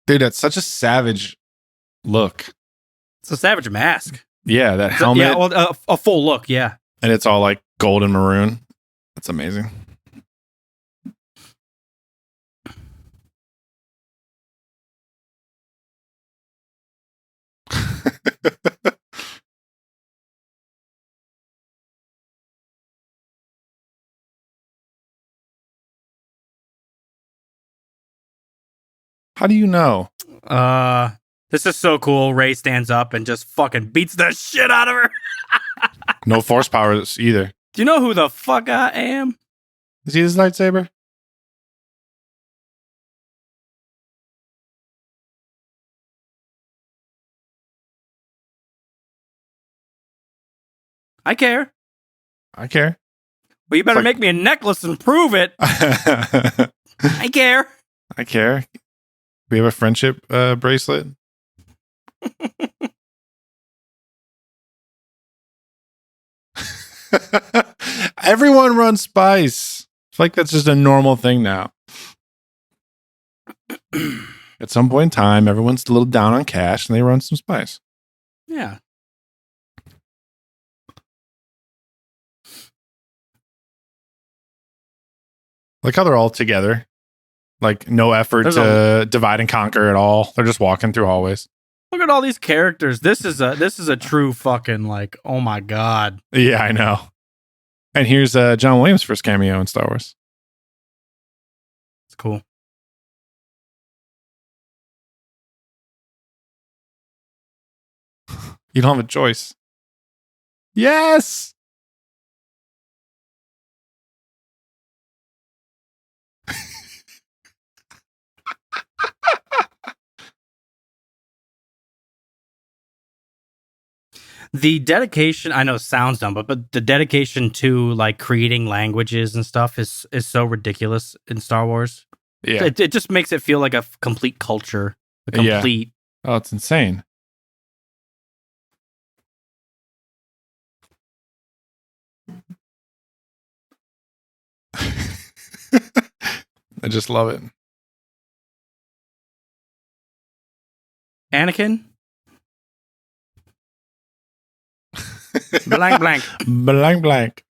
Dude, that's such a savage look. It's a savage mask. Yeah, that helmet. Yeah, well, a full look, yeah. And it's all like gold and maroon. That's amazing. How do you know? This is so cool. Rey stands up and just fucking beats the shit out of her. No force powers either. Do you know who the fuck I am? Is he his lightsaber? I care. I care. Well, you better make me a necklace and prove it. I care. I care. We have a friendship bracelet. Everyone runs spice. It's like that's just a normal thing now. At some point in time, everyone's a little down on cash and they run some spice. Yeah. Like how they're all together. Like no effort to divide and conquer at all. They're just walking through hallways. Look at all these characters. This is a true fucking like, oh my god. Yeah, I know. And here's John Williams' first cameo in Star Wars. It's cool. You don't have a choice. Yes. The dedication, I know it sounds dumb, but the dedication to like creating languages and stuff is so ridiculous in Star Wars. Yeah. It just makes it feel like a complete culture. A complete. Yeah. Oh, it's insane. I just love it. Anakin? Blank, blank. Blank, blank.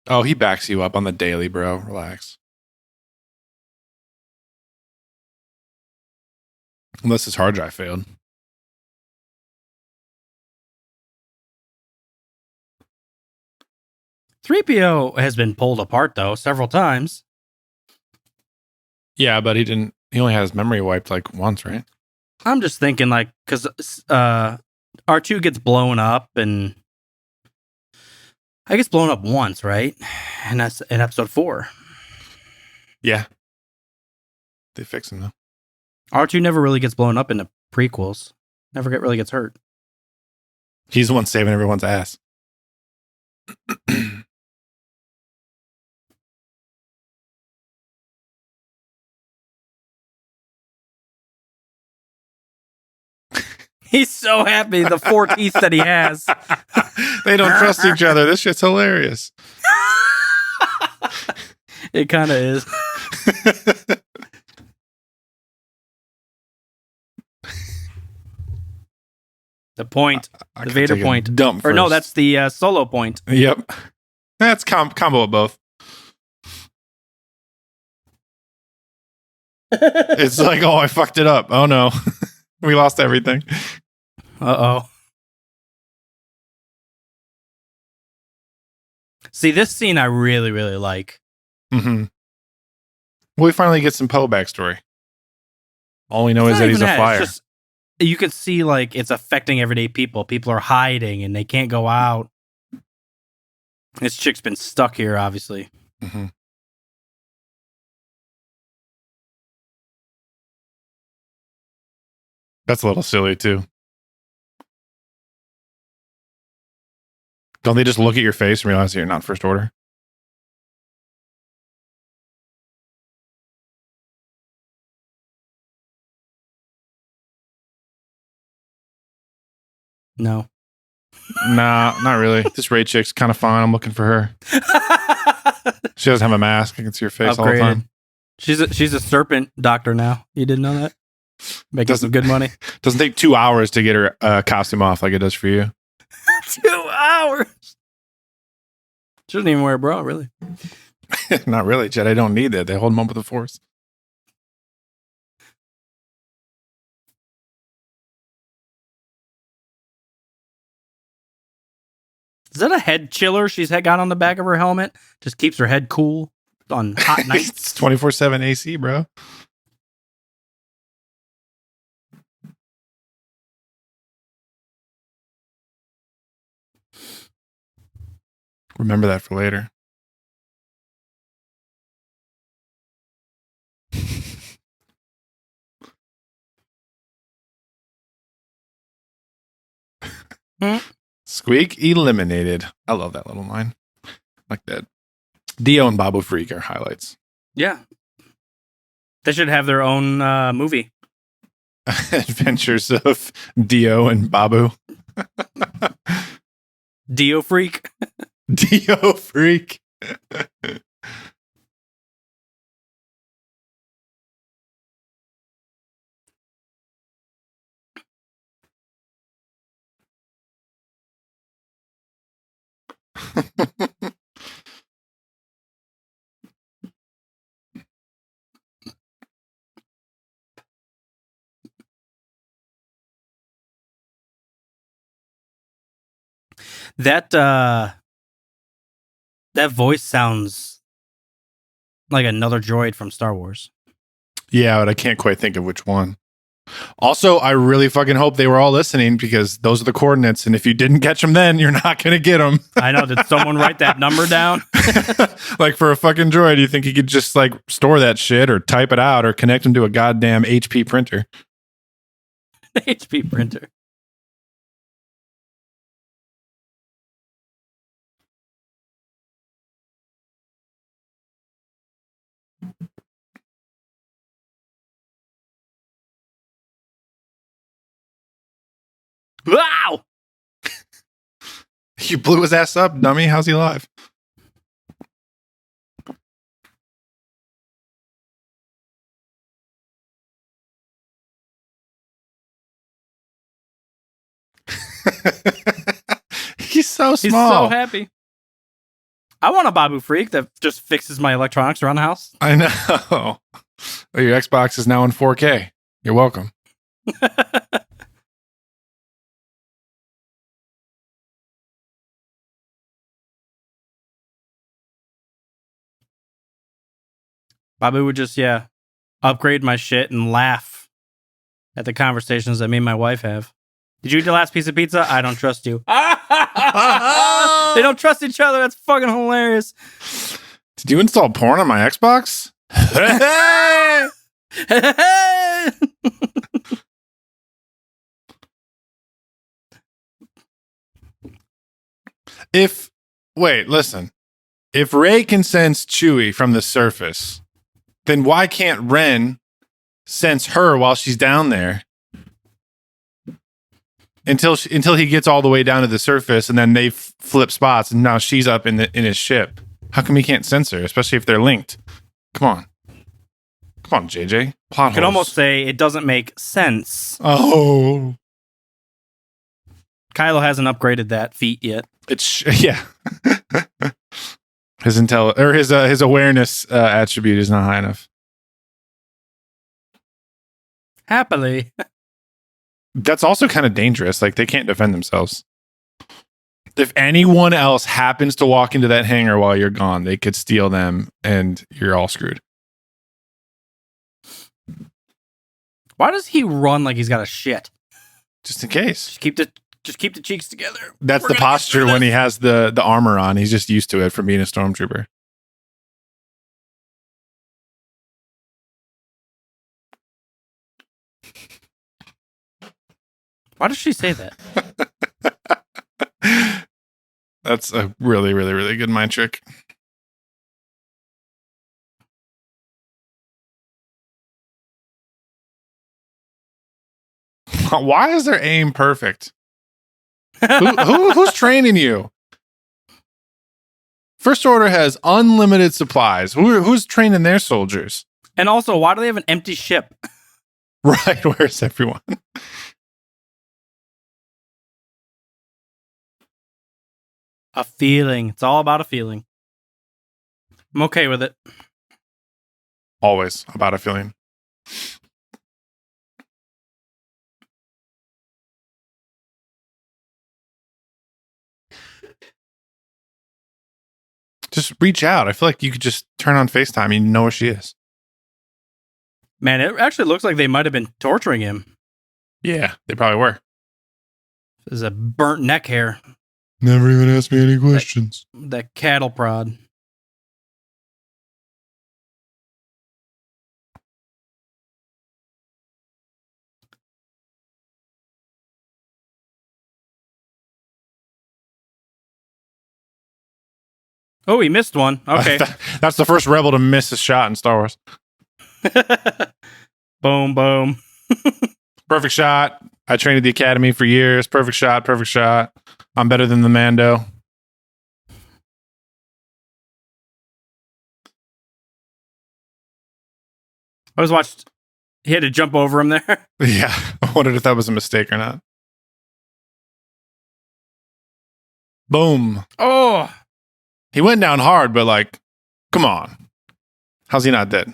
Oh, he backs you up on the daily, bro. Relax. Unless his hard drive failed. 3PO has been pulled apart, though, several times. Yeah, but he only had his memory wiped like once, right? I'm just thinking, like, because R2 gets blown up, and I gets blown up once, right? And that's in episode 4. Yeah. They fix him, though. R2 never really gets blown up in the prequels. Never really gets hurt. He's the one saving everyone's ass. He's so happy, the 4 teeth that he has. They don't trust each other. This shit's hilarious. It kind of is. The point. The Vader point. Dump first. Or no, that's the Solo point. Yep. That's combo of both. It's like, oh, I fucked it up. Oh, no. We lost everything. Uh-oh. See, this scene I really, really like. Mm-hmm. We finally get some Poe backstory. All we know is that he's a fire. Just, you can see, like, it's affecting everyday people. People are hiding, and they can't go out. This chick's been stuck here, obviously. Mm-hmm. That's a little silly, too. Don't they just look at your face and realize that you're not First Order? No. Nah, not really. This Rey chick's kind of fun. I'm looking for her. She doesn't have a mask. I can see her face all the time. She's a serpent doctor now. You didn't know that? Making some good money. Doesn't take 2 hours to get her costume off like it does for you. 2 hours. She doesn't even wear a bra, really. Not really. Jedi don't need that. They hold them up with the Force. Is that a head chiller she's got on the back of her helmet? Just keeps her head cool on hot nights. It's 24/7 AC, bro. Remember that for later. Squeak eliminated. I love that little line. Like that. Dio and Babu Freak are highlights. Yeah. They should have their own movie. Adventures of Dio and Babu. Dio Freak. Dio Freak. That voice sounds like another droid from Star Wars. Yeah, but I can't quite think of which one. Also, I really fucking hope they were all listening because those are the coordinates. And if you didn't catch them then, you're not going to get them. I know. Did someone write that number down? Like for a fucking droid, you think you could just like store that shit or type it out or connect them to a goddamn HP printer? HP printer. Wow! You blew his ass up, dummy. How's he alive? He's so small. He's so happy. I want a Babu Freak that just fixes my electronics around the house. I know. Oh, your Xbox is now in 4K. You're welcome. Bobby would just, upgrade my shit and laugh at the conversations that me and my wife have. Did you eat the last piece of pizza? I don't trust you. They don't trust each other. That's fucking hilarious. Did you install porn on my Xbox? Listen. If Rey can sense Chewie from the surface, then why can't Ren sense her while she's down there? Until he gets all the way down to the surface, and then they flip spots, and now she's up in his ship. How come he can't sense her, especially if they're linked? Come on, JJ. Plot You could almost say it doesn't make sense. Oh, Kylo hasn't upgraded that feat yet. Yeah. His awareness attribute is not high enough. Happily. That's also kind of dangerous. Like, they can't defend themselves. If anyone else happens to walk into that hangar while you're gone, they could steal them, and you're all screwed. Why does he run like he's got a shit? Just in case. Just keep the cheeks together. That's the posture when he has the armor on. He's just used to it from being a stormtrooper. Why does she say that? That's a really, really, really good mind trick. Why is their aim perfect? Who's training you? First Order has unlimited supplies. Who's training their soldiers? And also, why do they have an empty ship? Right, where's everyone? A feeling. It's all about a feeling. I'm okay with it. Always about a feeling. Just reach out. I feel like you could just turn on FaceTime and you know where she is. Man, it actually looks like they might have been torturing him. Yeah, they probably were. There's a burnt neck hair. Never even asked me any questions. That cattle prod. Oh, he missed one. Okay. That's the first rebel to miss a shot in Star Wars. Boom, boom. Perfect shot. I trained at the academy for years. Perfect shot, perfect shot. I'm better than the Mando. I was watched. He had to jump over him there. Yeah. I wondered if that was a mistake or not. Boom. Oh. He went down hard, but like, come on. How's he not dead?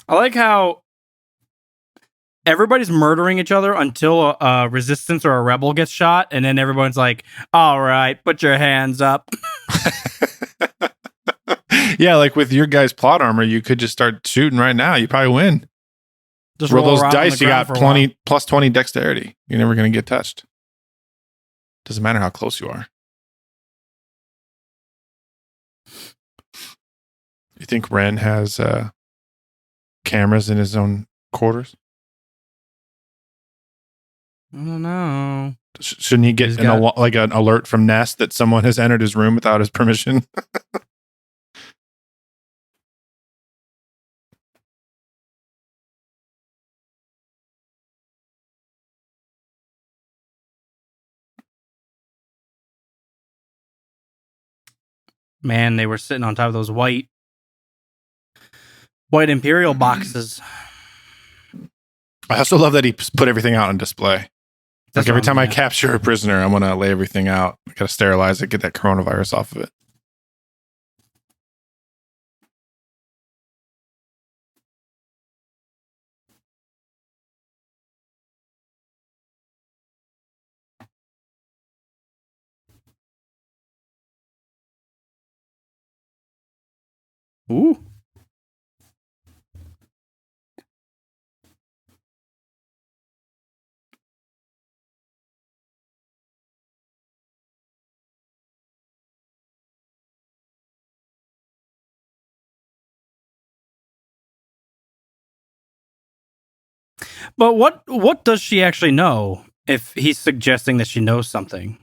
I like how everybody's murdering each other until a resistance or a rebel gets shot, and then everyone's like, all right, put your hands up. Yeah, like with your guys' plot armor, you could just start shooting right now. You probably win. Just roll those around on dice, the you ground got for a while. plus 20 dexterity. You're never going to get touched. Doesn't matter how close you are. You think Ren has cameras in his own quarters? I don't know. Shouldn't he get an alert from Nest that someone has entered his room without his permission? Man, they were sitting on top of those white Imperial boxes. I also love that he put everything out on display. That's Like every what time I I'm- capture a prisoner, I'm going to lay everything out. I got to sterilize it, get that coronavirus off of it. Ooh. But what does she actually know if he's suggesting that she knows something?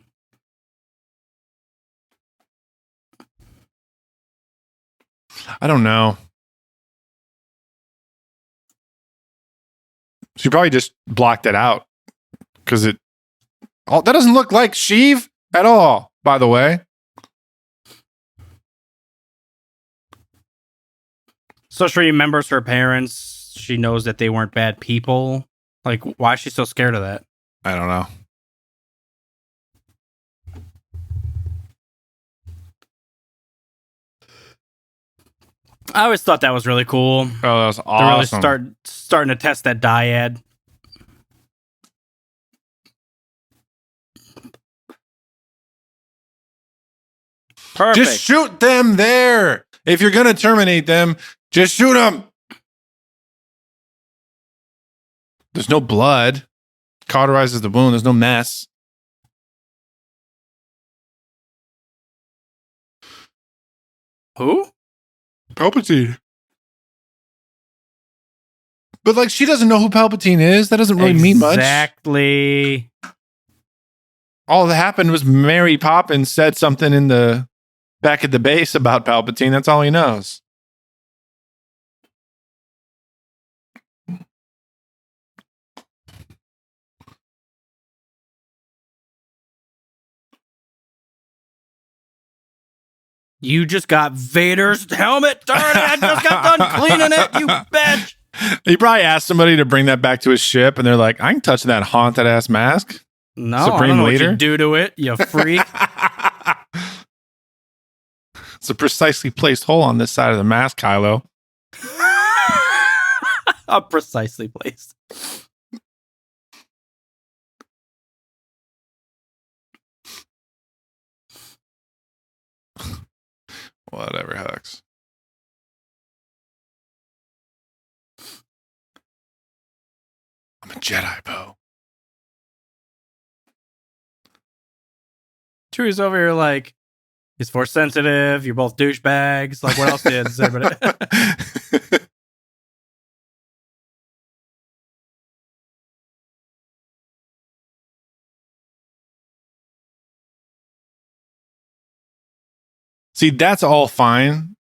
I don't know. She probably just blocked it out because that doesn't look like Sheev at all, by the way. So she remembers her parents. She knows that they weren't bad people. Like, why is she so scared of that? I don't know. I always thought that was really cool. Oh, that was awesome. They're really starting to test that dyad. Perfect. Just shoot them there. If you're going to terminate them, just shoot them. There's no blood. Cauterizes the wound. There's no mess. Who? Palpatine. But like, she doesn't know who Palpatine is. That doesn't really mean much. Exactly. All that happened was Mary Poppins said something in the back at the base about Palpatine. That's all he knows. You just got Vader's helmet dirty. I just got done cleaning it, you bitch. He probably asked somebody to bring that back to his ship, and they're like, I can touch that haunted ass mask. No, Supreme I don't know Leader? what you do to it, you freak. It's a precisely placed hole on this side of the mask, Kylo. Precisely placed. Whatever, Hux. I'm a Jedi, Poe. Chewie's over here like, he's force sensitive, you're both douchebags. Like, what else did everybody? See, that's all fine.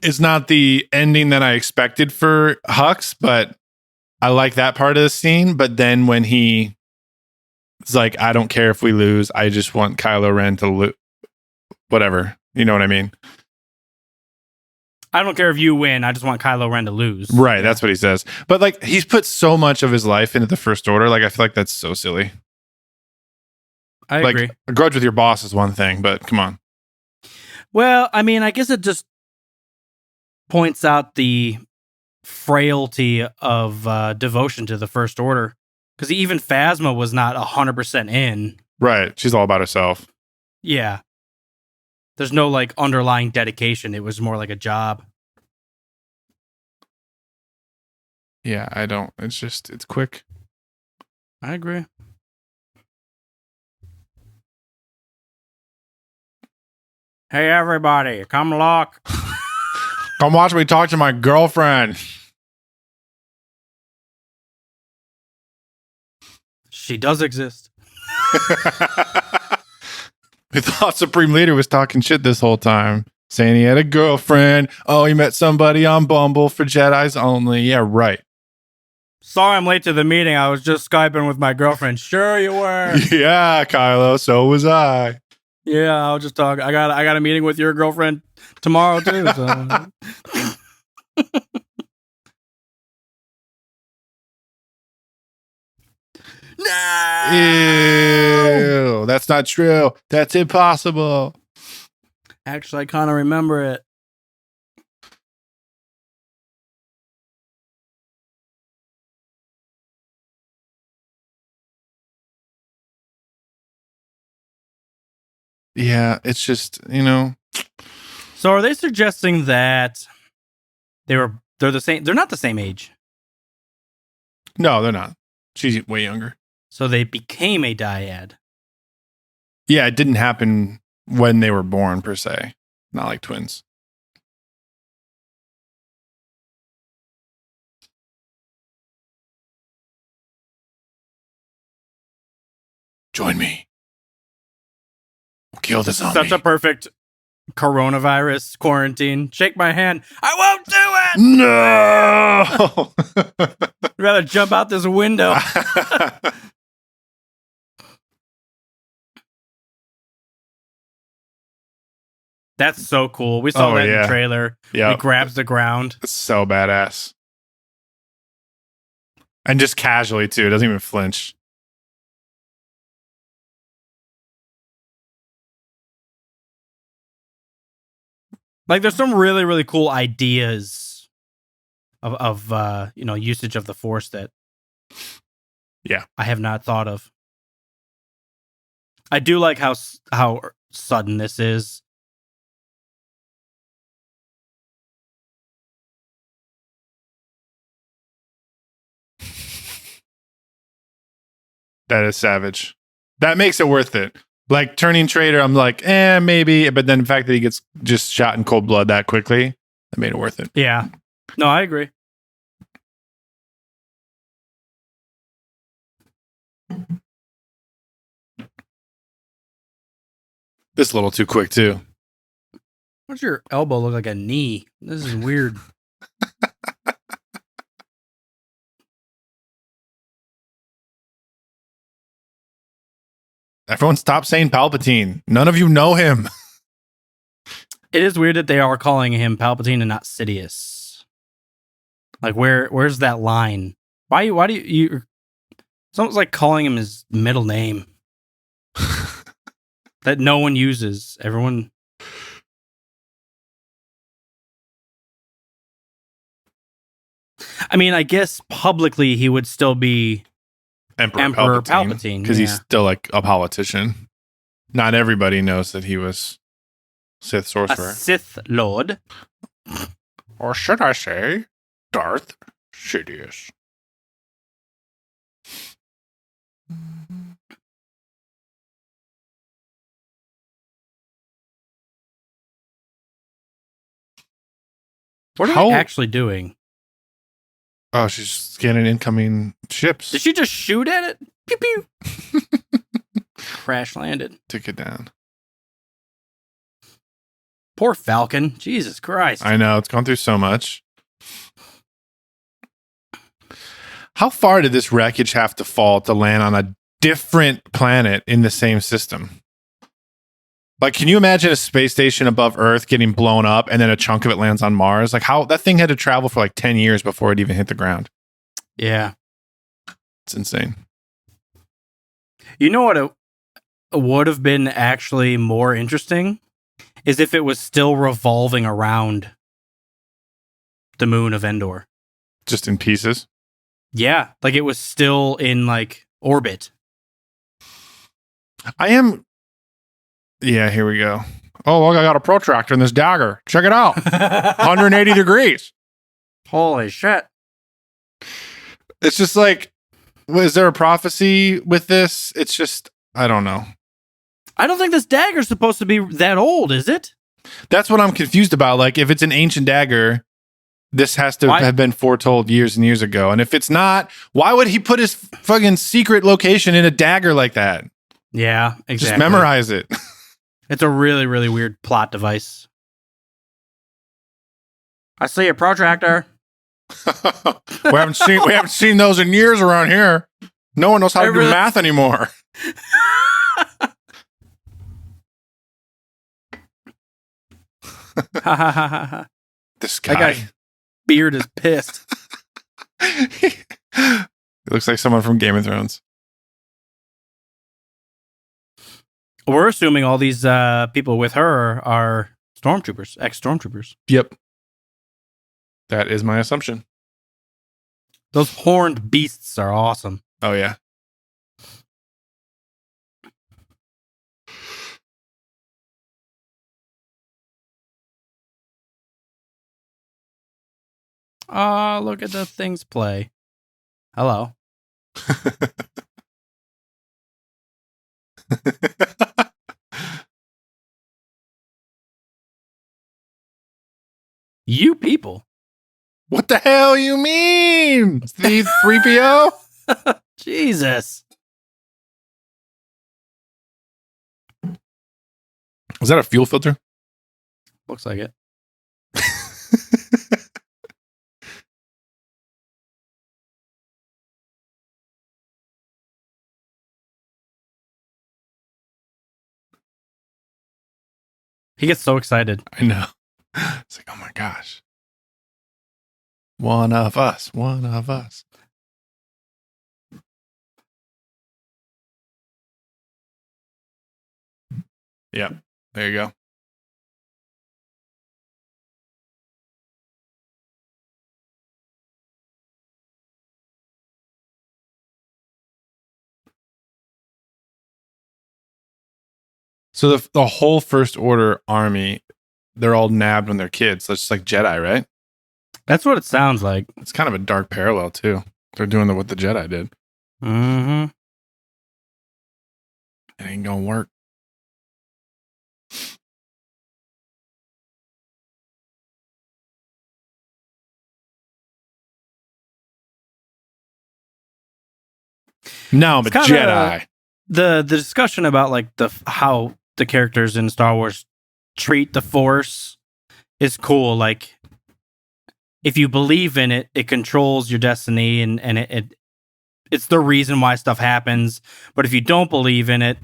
It's not the ending that I expected for Hux, but I like that part of the scene. But then when he is like, I don't care if we lose. I just want Kylo Ren to lose. Whatever. You know what I mean? I don't care if you win. I just want Kylo Ren to lose. Right. That's what he says. But like, he's put so much of his life into the First Order. Like, I feel like that's so silly. I like, agree. A grudge with your boss is one thing, but come on. Well, I mean, I guess it just points out the frailty of devotion to the First Order. Because even Phasma was not 100% in. Right. She's all about herself. Yeah. There's no like underlying dedication. It was more like a job. Yeah, I don't. It's quick. I agree. Hey, everybody, come look. Come watch me talk to my girlfriend. She does exist. We thought Supreme Leader was talking shit this whole time, saying he had a girlfriend. Oh, he met somebody on Bumble for Jedis only. Yeah, right. Sorry I'm late to the meeting. I was just Skyping with my girlfriend. Sure you were. Yeah, Kylo, so was I. Yeah, I'll just talk. I got a meeting with your girlfriend tomorrow too. So. No! Ew, that's not true. That's impossible. Actually, I kind of remember it. Yeah, it's just, you know, So are they suggesting that they're the same? They're not the same age. No, they're not. She's way younger. So they became a dyad. Yeah, it didn't happen when they were born, per se. Not like twins. Join me. We'll kill this zombie. Such a perfect coronavirus quarantine. Shake my hand. I won't do it! No! I'd rather jump out this window. That's so cool. We saw that in the trailer. Yeah. He grabs the ground. It's so badass. And just casually, too. It doesn't even flinch. Like, there's some really, really cool ideas of usage of the Force that I have not thought of. I do like how sudden this is. That is savage. That makes it worth it. Like, turning traitor, I'm like, maybe. But then the fact that he gets just shot in cold blood that quickly, that made it worth it. Yeah. No, I agree. This is a little too quick, too. What's your elbow look like a knee? This is weird. Everyone stop saying Palpatine. None of you know him. It is weird that they are calling him Palpatine and not Sidious. Like, where's that line? Why do you it's almost like calling him his middle name. That no one uses. Everyone. I mean, I guess publicly he would still be Emperor Palpatine. Because he's still like a politician. Not everybody knows that he was Sith sorcerer. A Sith Lord. Or should I say, Darth Sidious. What are they actually doing? Oh, she's scanning incoming ships. Did she just shoot at it? Pew pew. Crash landed. Took it down. Poor Falcon. Jesus Christ. I know. It's gone through so much. How far did this wreckage have to fall to land on a different planet in the same system? Like, can you imagine a space station above Earth getting blown up and then a chunk of it lands on Mars? Like, how that thing had to travel for like 10 years before it even hit the ground. Yeah. It's insane. You know what it would have been actually more interesting is if it was still revolving around the moon of Endor. Just in pieces? Yeah. Like it was still in like orbit. Yeah, here we go. Oh, look, I got a protractor in this dagger. Check it out. 180 degrees. Holy shit. It's just like, is there a prophecy with this? It's just, I don't know. I don't think this dagger's supposed to be that old, is it? That's what I'm confused about. Like, if it's an ancient dagger, this has to have been foretold years and years ago. And if it's not, why would he put his fucking secret location in a dagger like that? Yeah, exactly. Just memorize it. It's a really, really weird plot device. I see a protractor. we haven't seen those in years around here. No one knows how to do math anymore. This guy. That guy's beard is pissed. It looks like someone from Game of Thrones. We're assuming all these people with her are stormtroopers, ex-stormtroopers. Yep. That is my assumption. Those horned beasts are awesome. Oh, yeah. Oh, look at the things play. Hello. You people. What the hell you mean? The 3PO? Jesus. Was that a fuel filter? Looks like it. He gets so excited. I know. It's like, oh my gosh. One of us. One of us. Yep. There you go. So the whole First Order army, they're all nabbed when they're kids. That's just like Jedi, right? That's what it sounds like. It's kind of a dark parallel, too. They're doing what the Jedi did. Mm-hmm. It ain't gonna work. No, but Jedi. The discussion about like how the characters in Star Wars treat the Force is cool. Like, if you believe in it, it controls your destiny, and it's the reason why stuff happens. But if you don't believe in it,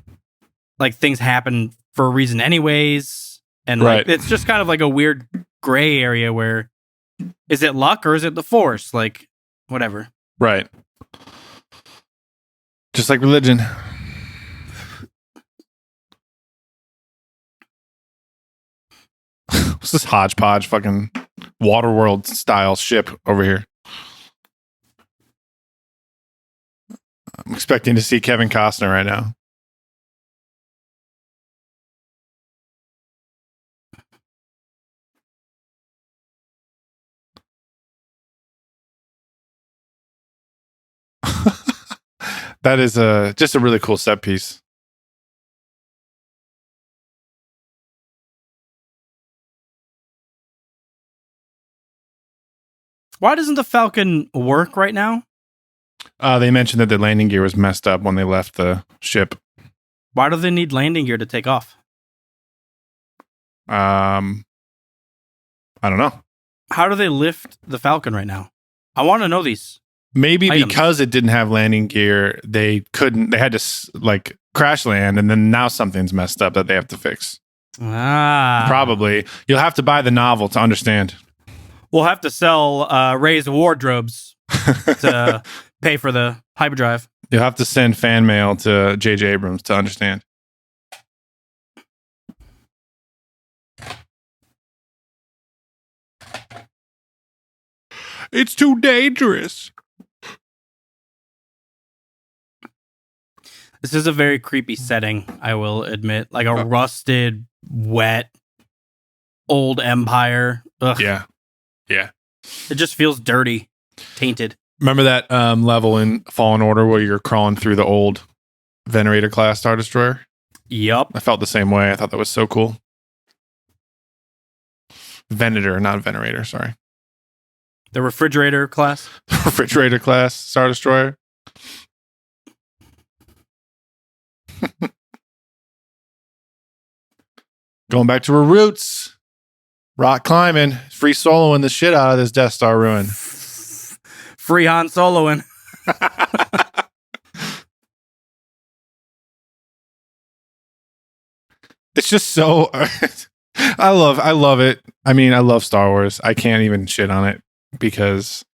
like, things happen for a reason anyways. And like, it's just kind of like a weird gray area where, is it luck or is it the Force? Like, whatever. Right. Just like religion. What's this hodgepodge fucking Waterworld style ship over here? I'm expecting to see Kevin Costner right now. That is just a really cool set piece. Why doesn't the Falcon work right now? They mentioned that the landing gear was messed up when they left the ship. Why do they need landing gear to take off? I don't know. How do they lift the Falcon right now? I want to know these. Maybe items. Because it didn't have landing gear, they had to like crash land, and then now something's messed up that they have to fix. Probably. You'll have to buy the novel to understand. We'll have to sell Ray's wardrobes to pay for the hyperdrive. You'll have to send fan mail to J.J. Abrams to understand. It's too dangerous. This is a very creepy setting, I will admit. Like a rusted, wet, old empire. Ugh. Yeah. Yeah. It just feels dirty, tainted. Remember that level in Fallen Order where you're crawling through the old Venerator class Star Destroyer? Yup. I felt the same way. I thought that was so cool. Venator, not Venerator, sorry. The refrigerator class? Refrigerator class Star Destroyer. Going back to her roots. Rock climbing. Free soloing the shit out of this Death Star ruin. Free Han Soloing. It's just so I love it. I mean, I love Star Wars. I can't even shit on it because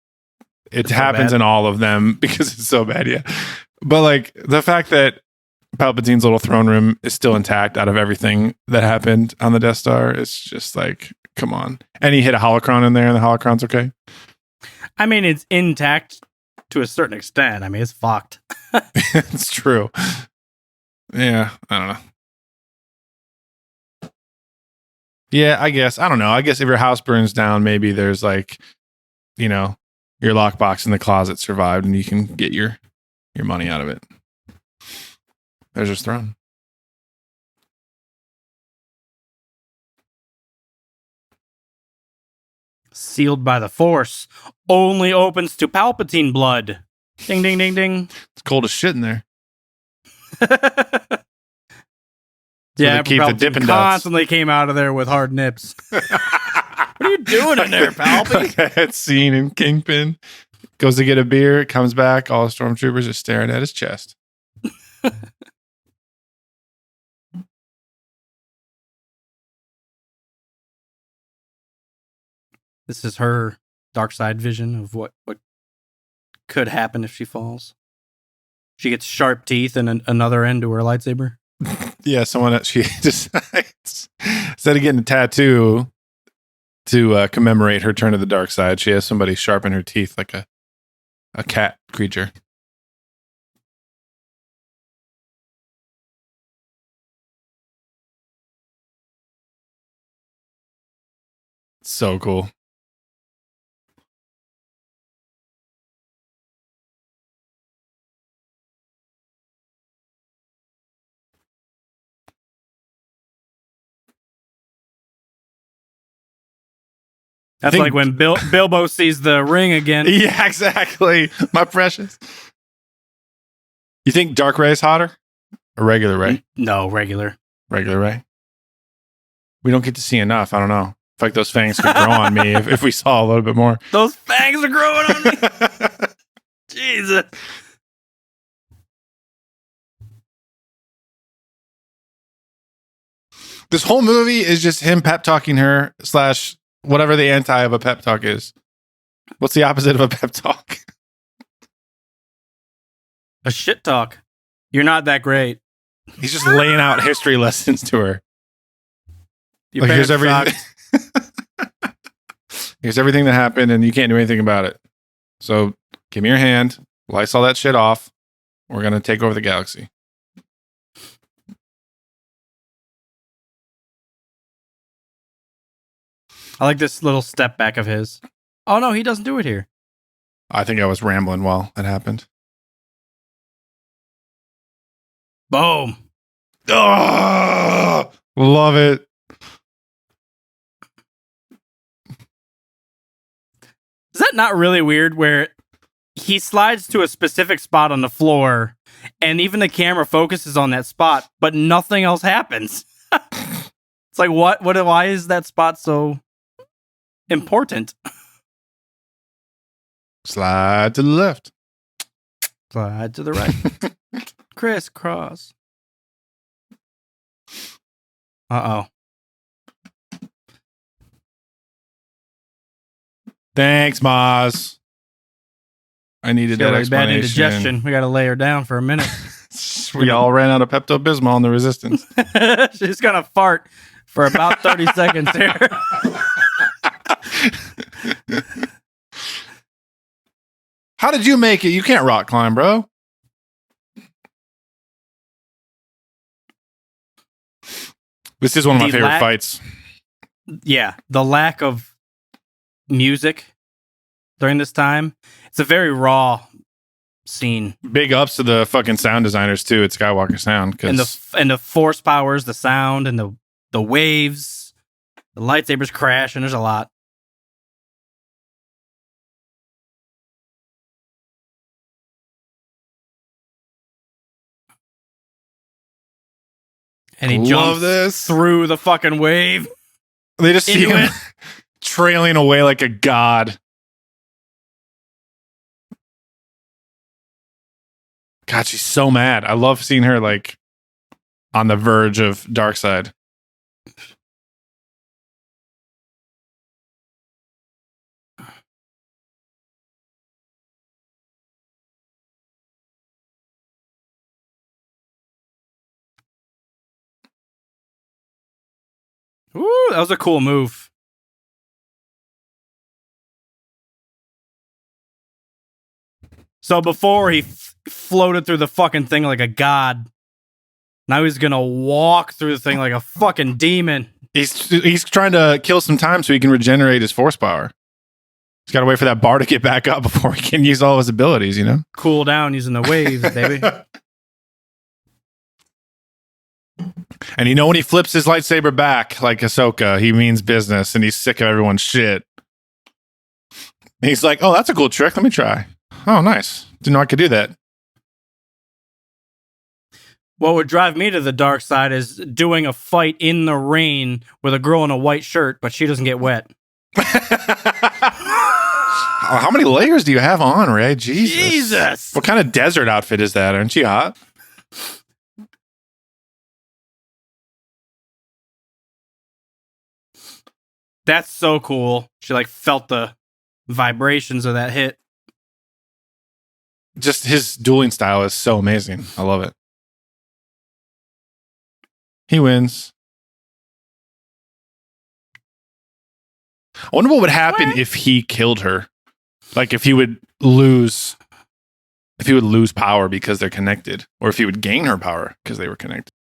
it happens in all of them because it's so bad, yeah. But like the fact that Palpatine's little throne room is still intact out of everything that happened on the Death Star, it's just like, come on. And he hit a holocron in there and the holocron's okay. I mean, it's intact to a certain extent. I mean, it's fucked. It's true. Yeah, I don't know. Yeah, I guess. I don't know. I guess if your house burns down, maybe there's like, your lockbox in the closet survived and you can get your money out of it. There's his throne. Sealed by the Force. Only opens to Palpatine blood. Ding, ding, ding, ding. It's cold as shit in there. Yeah, keep the Dippin' Dots. Constantly came out of there with hard nips. What are you doing in there, Palpy? That scene in Kingpin. Goes to get a beer, comes back, all the stormtroopers are staring at his chest. This is her dark side vision of what could happen if she falls. She gets sharp teeth and another end to her lightsaber. Yeah, she decides, instead of getting a tattoo to commemorate her turn to the dark side, she has somebody sharpen her teeth like a cat creature. So cool. That's like when Bilbo sees the ring again. Yeah, exactly. My precious. You think Dark Ray's hotter or regular Ray? No, regular. Regular Ray. We don't get to see enough. I don't know. I feel like those fangs could grow on me if we saw a little bit more. Those fangs are growing on me. Jesus. This whole movie is just him pep talking her / whatever the anti of a pep talk is. What's the opposite of a pep talk? A shit talk. You're not that great. He's just laying out history lessons to her. Your Like, here's parents everything. Here's everything that happened, and you can't do anything about it. So give me your hand. Lice all that shit off. We're gonna take over the galaxy. I like this little step back of his. Oh no, he doesn't do it here. I think I was rambling while that happened. Boom. Oh, love it. Is that not really weird where he slides to a specific spot on the floor and even the camera focuses on that spot, but nothing else happens? It's like, why is that spot so important? Slide to the left. Slide to the right. Crisscross. Uh-oh. Thanks, Maz. I needed that Bad explanation. indigestion. We got to lay her down for a minute. We all ran out of Pepto-Bismol in the Resistance. She's going to fart for about 30 seconds here. How did you make it? You can't rock climb, bro. This is one of my favorite fights. Yeah, the lack of music during this time. It's a very raw scene. Big ups to the fucking sound designers too at Skywalker Sound, And the force powers, the sound, and the waves, the lightsabers crash, and there's a lot. And he jumps through the fucking wave. They just see him trailing away like a god. God, she's so mad. I love seeing her like on the verge of dark side. Ooh, that was a cool move. So before he floated through the fucking thing like a god, now he's gonna walk through the thing like a fucking demon. He's trying to kill some time so he can regenerate his force power. He's got to wait for that bar to get back up before he can use all his abilities, you know? Cool down using the waves, baby. And you know when he flips his lightsaber back like Ahsoka, he means business and he's sick of everyone's shit. And he's like, oh, that's a cool trick. Let me try. Oh, nice. Didn't know I could do that. What would drive me to the dark side is doing a fight in the rain with a girl in a white shirt, but she doesn't get wet. How many layers do you have on, Ray? Jesus. What kind of desert outfit is that? Aren't you hot? That's so cool. She like felt the vibrations of that hit. Just his dueling style is so amazing. I love it. He wins. I wonder what would happen if he killed her. Like if he would lose power because they're connected, or if he would gain her power because they were connected.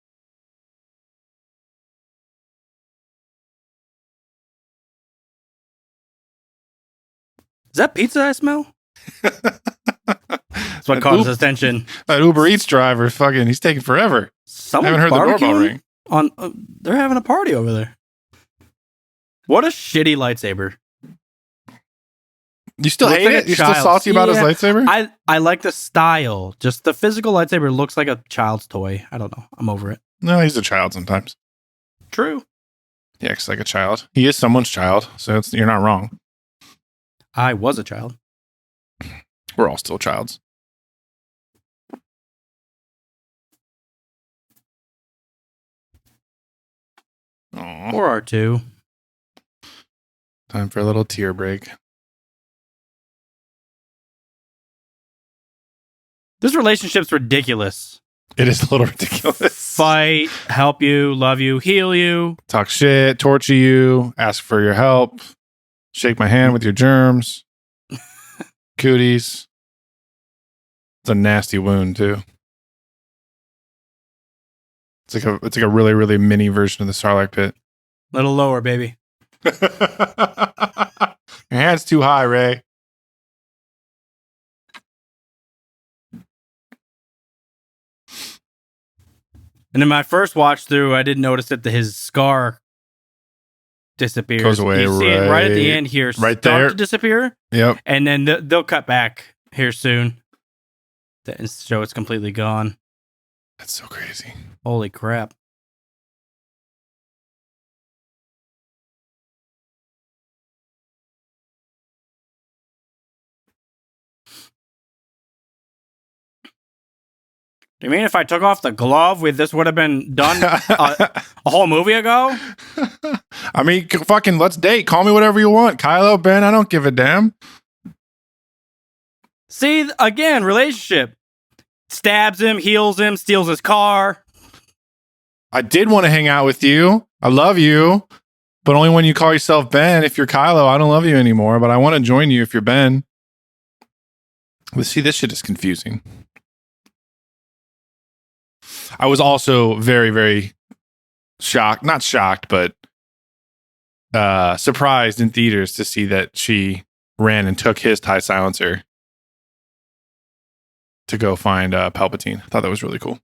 Is that pizza I smell? That's what caught his attention. That Uber Eats driver, he's taking forever. I haven't heard the doorbell ring. They're having a party over there. What a shitty lightsaber. You still hate it? You're still salty about his lightsaber? I like the style. Just the physical lightsaber looks like a child's toy. I don't know. I'm over it. No, he's a child sometimes. True. He acts like a child. He is someone's child, so you're not wrong. I was a child. We're all still childs. Aww. Or R2. Time for a little tear break. This relationship's ridiculous. It is a little ridiculous. Fight, help you, love you, heal you. Talk shit, torture you, ask for your help, shake my hand with your germs. Cooties. It's a nasty wound, too. It's like a really, really mini version of the Sarlacc pit. Little lower, baby. Your hand's too high, Ray. And in my first watch through, I did notice that his scar disappears. Goes away. You see it right at the end here. Right there. To disappear. Yep. And then they'll cut back here soon to show it's completely gone. That's so crazy. Holy crap. Do you mean if I took off the glove, this would have been done a whole movie ago? I mean, fucking let's date. Call me whatever you want. Kylo, Ben, I don't give a damn. See, again, relationship. Stabs him, heals him, steals his car. I did want to hang out with you. I love you. But only when you call yourself Ben. If you're Kylo, I don't love you anymore. But I want to join you if you're Ben. But see, this shit is confusing. I was also very, very shocked. Not shocked, but surprised in theaters to see that she ran and took his TIE silencer to go find Palpatine. I thought that was really cool.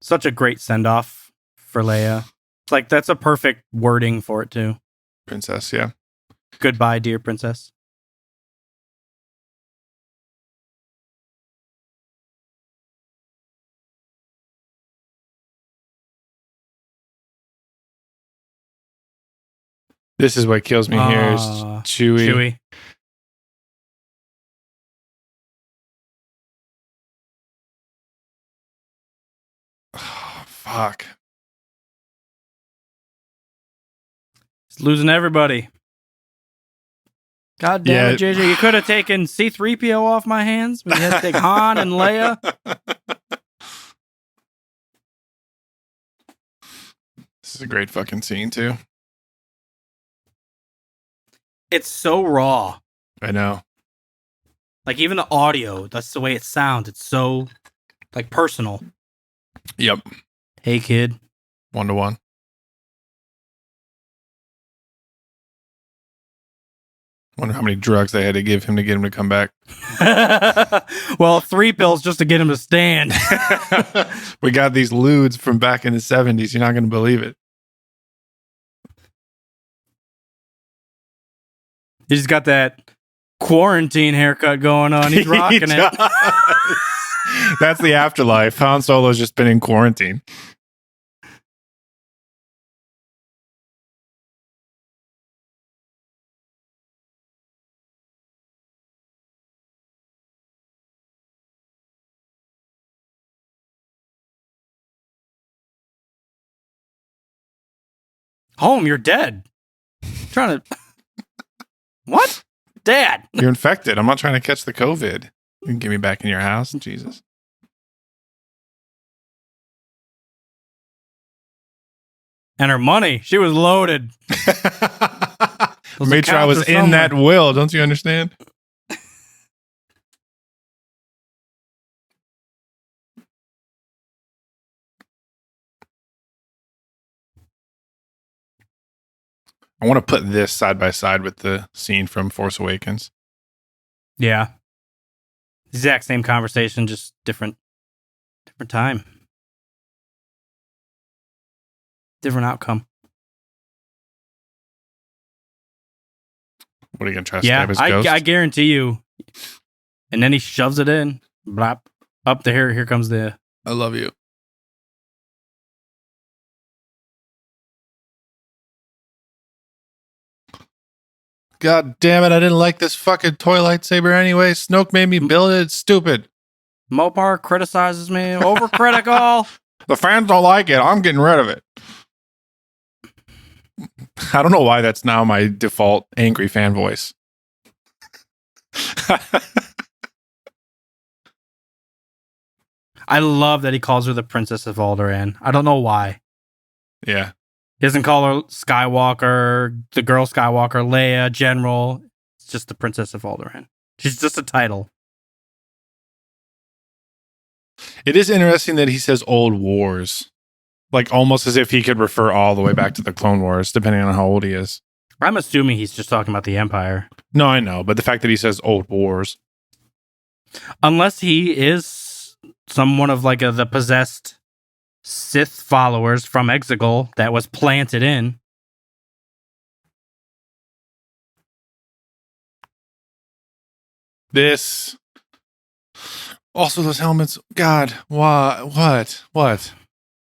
Such a great send-off for Leia. It's like, that's a perfect wording for it, too. Princess, yeah. Goodbye, dear princess. This is what kills me here is Chewie. Oh, fuck. He's losing everybody. God damn it, JJ. You could have taken C-3PO off my hands, but you had to take Han and Leia. This is a great fucking scene, too. It's so raw. I know. Like, even the audio, that's the way it sounds. It's so, like, personal. Yep. Hey, kid. 1-to-1. Wonder how many drugs they had to give him to get him to come back. Well, 3 pills just to get him to stand. We got these lewds from back in the 70s. You're not going to believe it. He's got that quarantine haircut going on. He's rocking it. That's the afterlife. Han Solo's just been in quarantine. Home, you're dead. Trying to... What? Dad. You're infected. I'm not trying to catch the COVID. You can get me back in your house. Jesus. And her money. She was loaded. Made sure I was in that will. Don't you understand? I want to put this side by side with the scene from Force Awakens. Yeah. Exact same conversation, just different time. Different outcome. What are you going to try to stab his ghost? I guarantee you. And then he shoves it in. Blop. Up to here comes the... I love you. God damn it, I didn't like this fucking toy lightsaber anyway. Snoke made me build it. It's stupid. Mopar criticizes me. Overcritical. The fans don't like it. I'm getting rid of it. I don't know why that's now my default angry fan voice. I love that he calls her the Princess of Alderaan. I don't know why. Yeah. He doesn't call her Skywalker, the girl Skywalker, Leia, General. It's just the Princess of Alderaan. She's just a title. It is interesting that he says old wars. Like almost as if he could refer all the way back to the Clone Wars, depending on how old he is. I'm assuming he's just talking about the Empire. No, I know. But the fact that he says old wars. Unless he is someone of like the possessed Sith followers from Exegol that was planted in. This. Also, those helmets. God, what?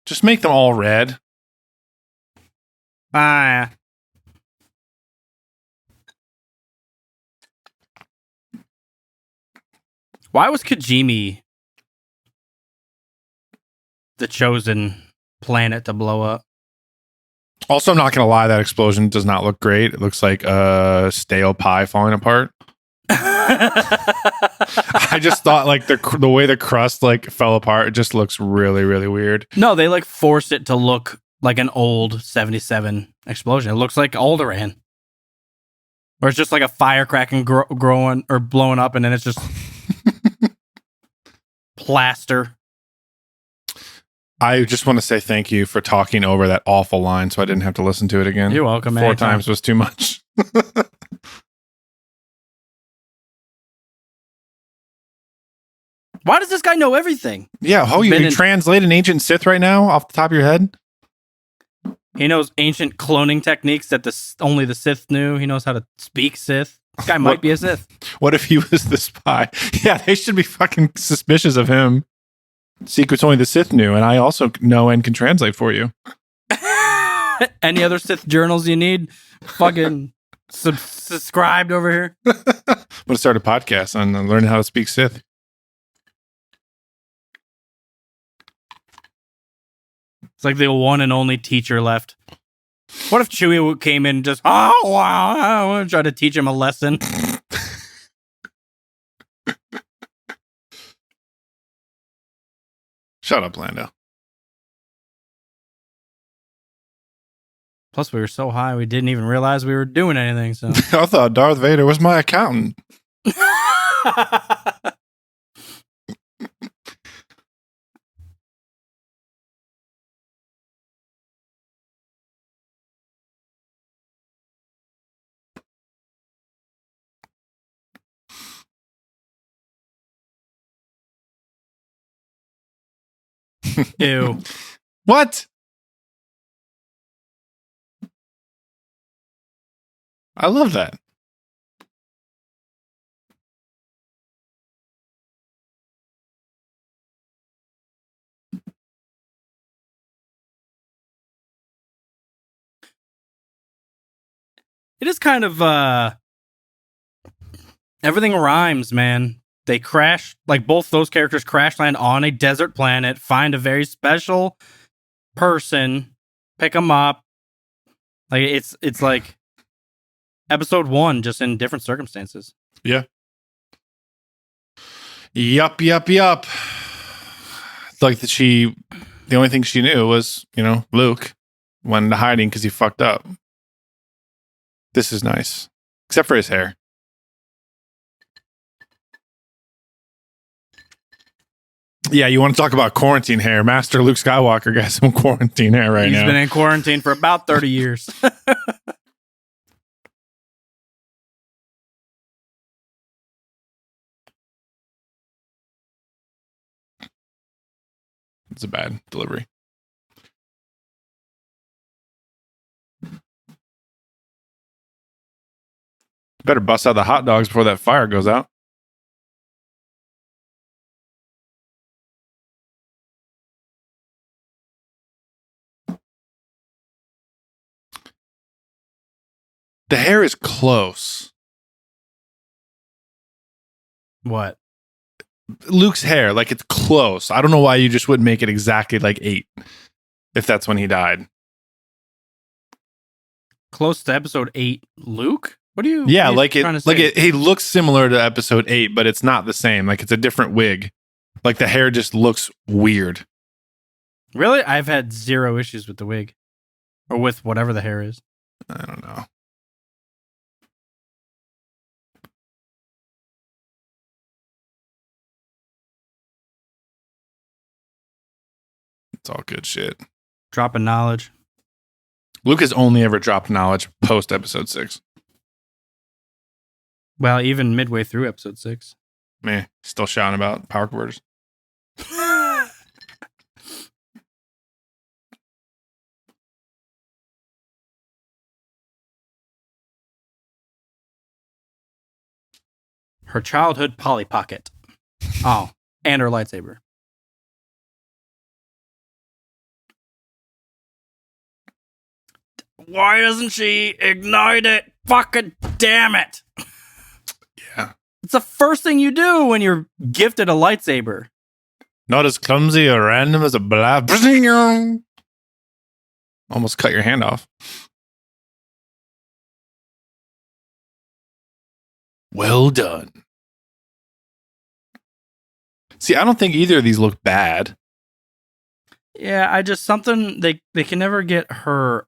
Just make them all red. Ah. Why was Kijimi the chosen planet to blow up? Also, I'm not going to lie, that explosion does not look great. It looks like a stale pie falling apart. I just thought like the way the crust like fell apart, it just looks really, really weird. No, they like forced it to look like an old 77 explosion. It looks like Alderaan. Or it's just like a firecracking growing or blowing up and then it's just plaster. I just want to say thank you for talking over that awful line so I didn't have to listen to it again. You're welcome, man. 4 times was too much. Why does this guy know everything? Yeah, you translate an ancient Sith right now off the top of your head? He knows ancient cloning techniques that only the Sith knew. He knows how to speak Sith. This guy might be a Sith. What if he was the spy? Yeah, they should be fucking suspicious of him. Secrets only the Sith knew, and I also know and can translate for you. Any other Sith journals you need? Fucking subscribed over here. I'm going to start a podcast on learning how to speak Sith. It's like the one and only teacher left. What if Chewie came in and just, oh, wow, I want to try to teach him a lesson? Shut up, Lando. Plus, we were so high, we didn't even realize we were doing anything. So I thought Darth Vader was my accountant. Ew. What? I love that. It is kind of everything rhymes, man. They crash, like both those characters crash land on a desert planet, find a very special person, pick them up. Like it's like episode 1, just in different circumstances. Yeah. Yup. It's like the only thing she knew was, Luke went into hiding because he fucked up. This is nice. Except for his hair. Yeah, you want to talk about quarantine hair. Master Luke Skywalker got some quarantine hair right now. He's been in quarantine for about 30 years. It's a bad delivery. Better bust out the hot dogs before that fire goes out. The hair is close. What? Luke's hair, like it's close. I don't know why you just wouldn't make it exactly like 8 if that's when he died. Close to episode 8, Luke? What are you? Yeah, what are you trying to say? he looks similar to episode 8, but it's not the same. Like it's a different wig. Like the hair just looks weird. Really? I've had 0 issues with the wig. Or with whatever the hair is. I don't know. It's all good shit. Dropping knowledge. Luke has only ever dropped knowledge post episode 6. Well, even midway through episode 6. Meh, still shouting about power converters. Her childhood Polly Pocket. Oh, and her lightsaber. Why doesn't she ignite it? Fucking damn it. Yeah. It's the first thing you do when you're gifted a lightsaber. Not as clumsy or random as a blast. Almost cut your hand off. Well done. See, I don't think either of these look bad. Yeah, I just something they can never get her.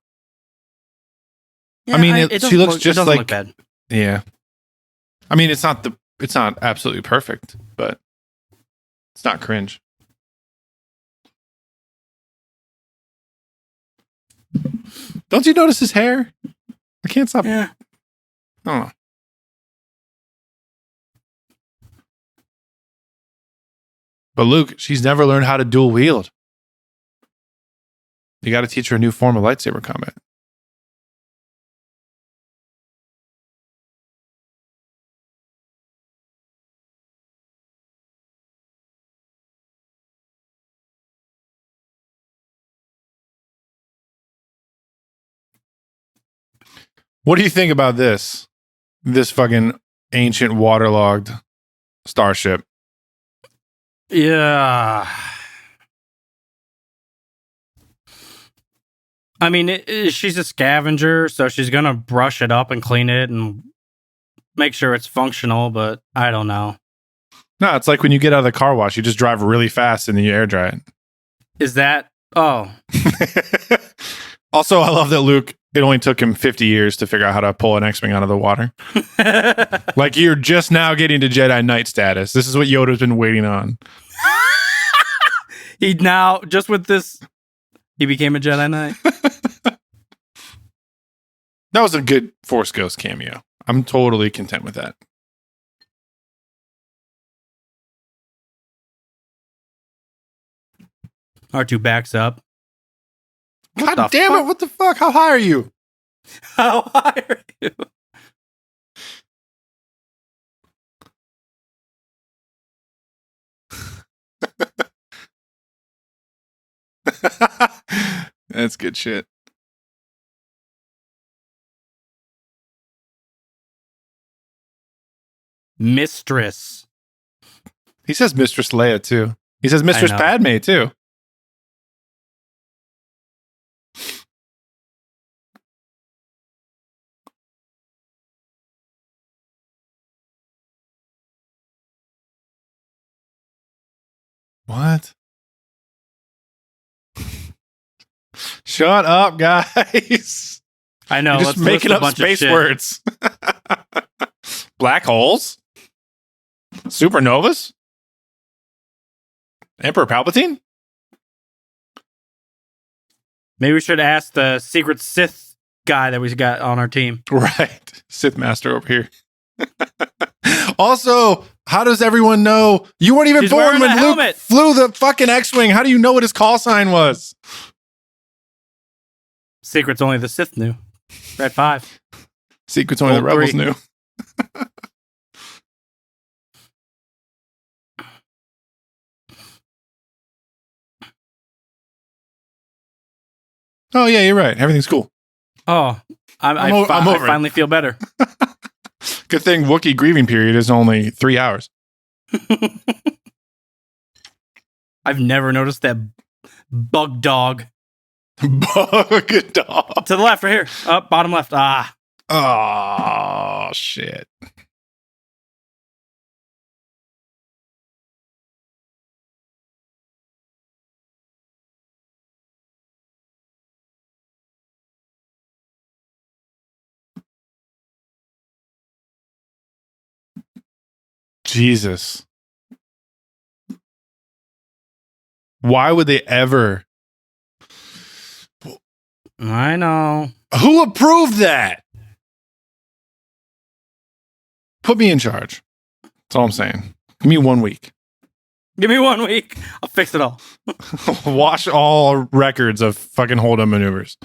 Yeah, I mean, she looks just it doesn't like look bad. Yeah. I mean, it's not absolutely perfect, but it's not cringe. Don't you notice his hair? I can't stop. Yeah. I don't know. But Luke, she's never learned how to dual wield. You got to teach her a new form of lightsaber combat. What do you think about this? This fucking ancient waterlogged starship. Yeah. I mean, she's a scavenger, so she's going to brush it up and clean it and make sure it's functional, but I don't know. No, it's like when you get out of the car wash, you just drive really fast and then you air dry it. Is that... Oh. Also, I love that Luke, it only took him 50 years to figure out how to pull an X-Wing out of the water. Like, you're just now getting to Jedi Knight status. This is what Yoda's been waiting on. He now, just with this, he became a Jedi Knight. That was a good Force Ghost cameo. I'm totally content with that. R2 backs up. God damn it! What the fuck? How high are you? How high are you? That's good shit. Mistress. He says Mistress Leia too. He says Mistress Padme too. What? Shut up, guys. I know. You're just making up space words. Black holes? Supernovas? Emperor Palpatine? Maybe we should ask the secret Sith guy that we got on our team. Right. Sith Master over here. Also, how does everyone know? You weren't even born when Luke flew the fucking X-Wing. How do you know what his call sign was? Secrets only the Sith knew. Red 5. Secrets only the Rebels knew. Oh, yeah, you're right. Everything's cool. Oh, I finally feel better. Good thing Wookiee grieving period is only 3 hours. I've never noticed that bug dog. Bug dog. To the left, right here. Up, bottom left. Ah. Oh, shit. Jesus. Why would they ever? I know. Who approved that? Put me in charge. That's all I'm saying. Give me 1 week. Give me 1 week. I'll fix it all. Wash all records of fucking hold-up maneuvers.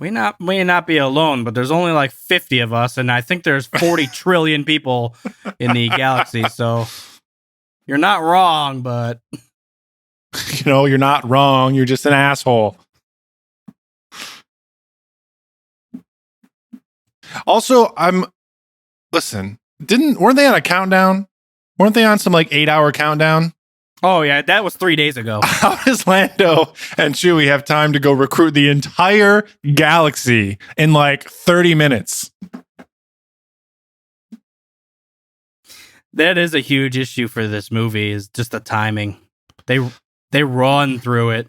We may not be alone, but there's only like 50 of us, and I think there's 40 trillion people in the galaxy. So you're not wrong, but you know, you're not wrong. You're just an asshole. Also, listen, weren't they on a countdown? Weren't they on some like 8-hour countdown? Oh, yeah, that was 3 days ago. How does Lando and Chewie have time to go recruit the entire galaxy in like 30 minutes? That is a huge issue for this movie, is just the timing. They run through it.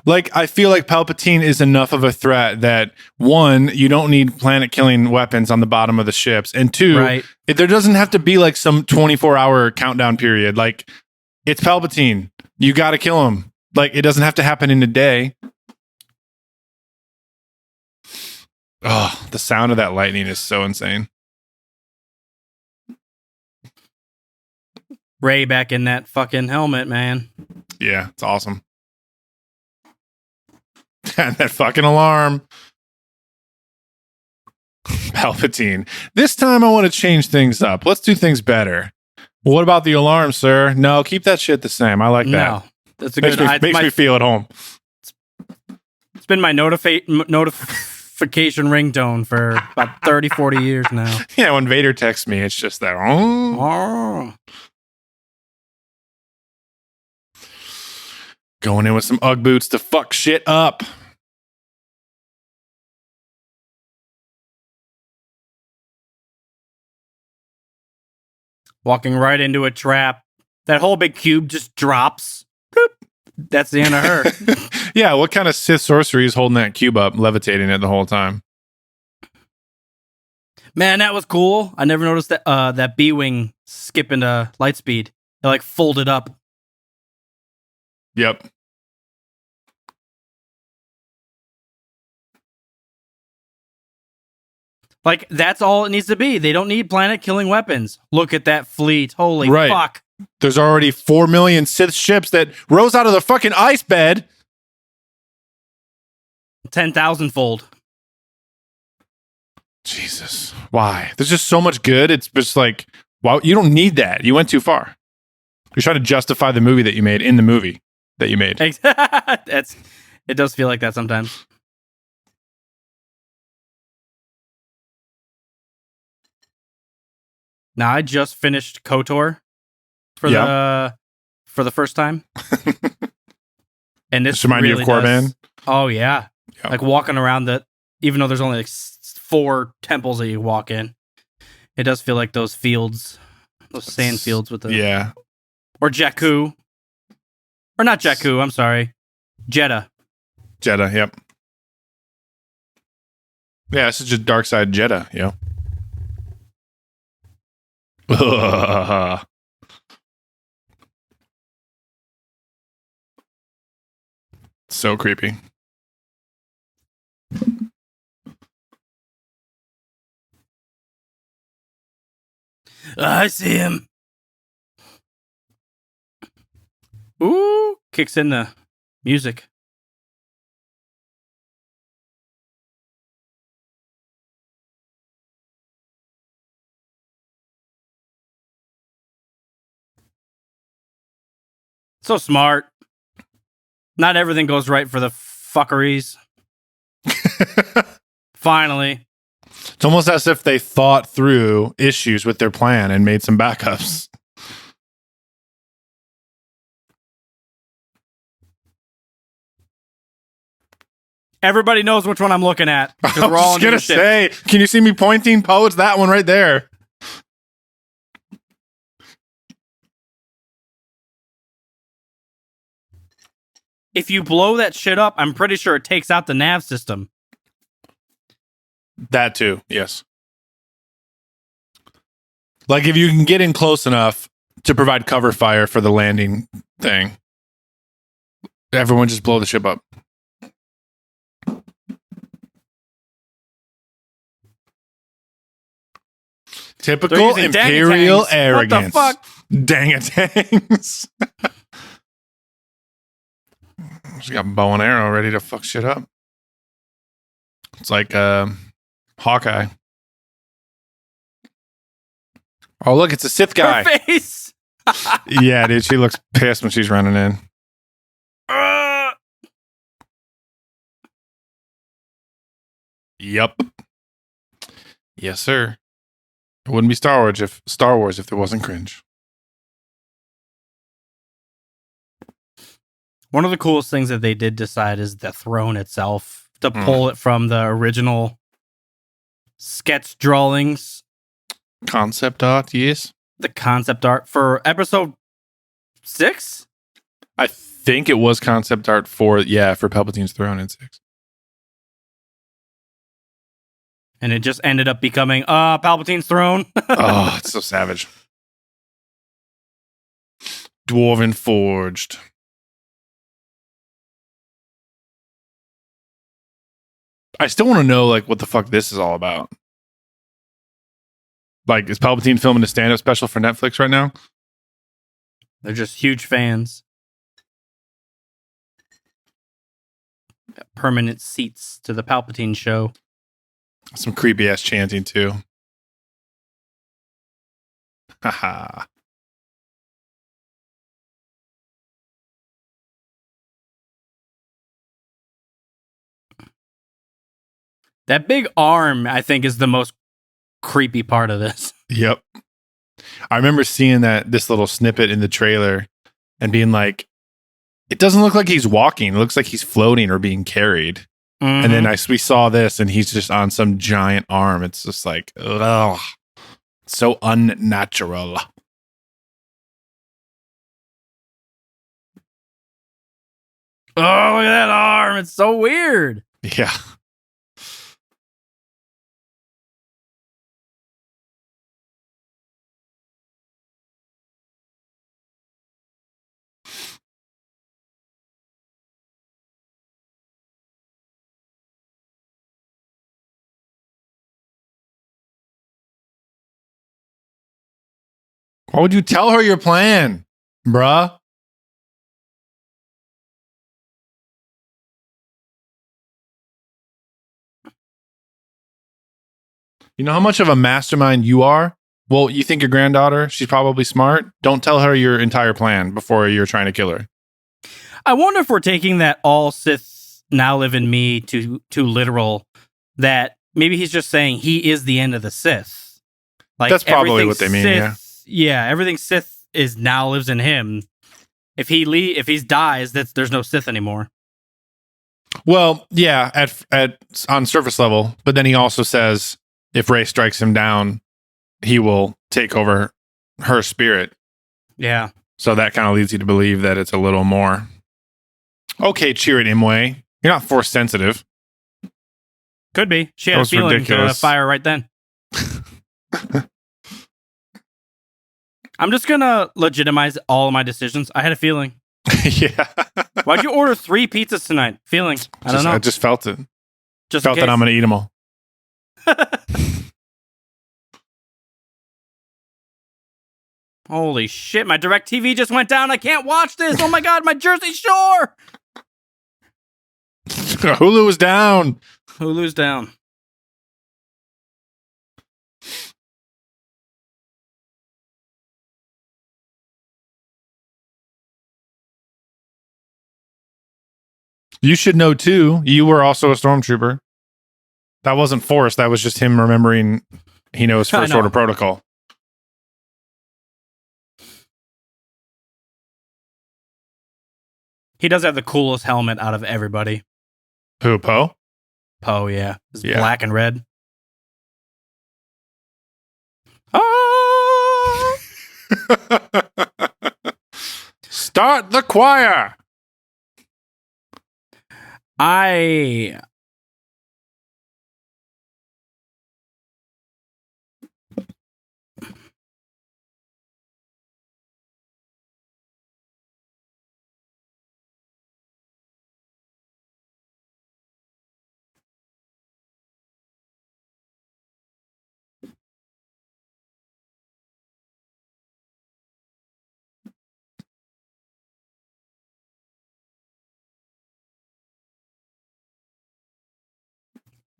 Like, I feel like Palpatine is enough of a threat that, one, you don't need planet-killing weapons on the bottom of the ships, and two, there doesn't have to be like some 24-hour countdown period. Like, it's Palpatine. You got to kill him. Like, it doesn't have to happen in a day. Oh, the sound of that lightning is so insane. Rey back in that fucking helmet, man. Yeah, it's awesome. And that fucking alarm. Palpatine. This time I want to change things up. Let's do things better. What about the alarm, sir? No, keep that shit the same. I like that. No, that's a good. Makes me feel at home. It's been my notification ringtone for about 30, 40 years now. Yeah, when Vader texts me, it's just that. Oh. Going in with some Ugg boots to fuck shit up. Walking right into a trap. That whole big cube just drops. Boop. That's the end of her. Yeah, what kind of Sith sorcery is holding that cube up, levitating it the whole time? Man, that was cool. I never noticed that that B-wing skip into light speed. It like folded up. Yep. Like, that's all it needs to be. They don't need planet-killing weapons. Look at that fleet. Holy fuck. There's already 4 million Sith ships that rose out of the fucking ice bed. 10,000-fold. Jesus. Why? There's just so much good. It's just like, wow, you don't need that. You went too far. You're trying to justify the movie that you made in the movie that you made. It does feel like that sometimes. Now, I just finished KOTOR for the first time. And this remind really you of Korriban? Oh, yeah. Like walking around even though there's only like 4 temples that you walk in, it does feel like those fields, those sand fields with the... Yeah. Or Jakku. Or not Jakku, I'm sorry. Jeddah. Jeddah, yep. Yeah, this is just Dark Side Jeddah, yeah. So creepy. I see him. Ooh, kicks in the music. So smart. Not everything goes right for the fuckeries. Finally. It's almost as if they thought through issues with their plan and made some backups. Everybody knows which one I'm looking at. I was just going to say, can you see me pointing? Poe, it's that one right there. If you blow that shit up, I'm pretty sure it takes out the nav system. That too, yes. Like if you can get in close enough to provide cover fire for the landing thing, everyone just blow the ship up. Typical Imperial arrogance. What the fuck? Dang-a-tangs. She got bow and arrow ready to fuck shit up. It's like Hawkeye. Oh, look, it's a Sith guy. Her face. Yeah, dude, she looks pissed when she's running in. Yup. Yes, sir. It wouldn't be Star Wars if there wasn't cringe. One of the coolest things that they did decide is the throne itself, to pull it from the original sketch drawings. Concept art, yes. The concept art for episode 6? I think it was concept art for Palpatine's throne in 6. And it just ended up becoming Palpatine's throne. Oh, it's so savage. Dwarven forged. I still want to know, like, what the fuck this is all about. Like, is Palpatine filming a stand-up special for Netflix right now? They're just huge fans. Got permanent seats to the Palpatine show. Some creepy-ass chanting, too. Haha. That big arm, I think, is the most creepy part of this. Yep. I remember seeing this little snippet in the trailer and being like, it doesn't look like he's walking. It looks like he's floating or being carried. Mm-hmm. And then we saw this and he's just on some giant arm. It's just like, ugh, so unnatural. Oh, look at that arm. It's so weird. Yeah. Why would you tell her your plan, bruh? You know how much of a mastermind you are? Well, you think your granddaughter, she's probably smart. Don't tell her your entire plan before you're trying to kill her. I wonder if we're taking that all Sith now live in me too literal, that maybe he's just saying he is the end of the Sith. Like, that's probably what they mean, Sith, yeah. Everything Sith is now lives in him. If he dies, there's no Sith anymore. Well, yeah, at on surface level, but then he also says if Rey strikes him down, he will take over her spirit. Yeah. So that kind of leads you to believe that it's a little more. Okay, cheer it, Imwe. You're not force sensitive. Could be. She had a feeling to fire right then. I'm just going to legitimize all of my decisions. I had a feeling. Yeah. Why'd you order 3 pizzas tonight? Feeling. I don't know. I just felt it. Just felt that I'm going to eat them all. Holy shit, my DirecTV just went down. I can't watch this. Oh my God, my Jersey Shore. Hulu is down. Hulu's down. You should know too, you were also a stormtrooper. That wasn't forced. That was just him remembering he knows first order protocol. He does have the coolest helmet out of everybody. Who, Poe? Poe, yeah. It's black and red. Ah! Start the choir!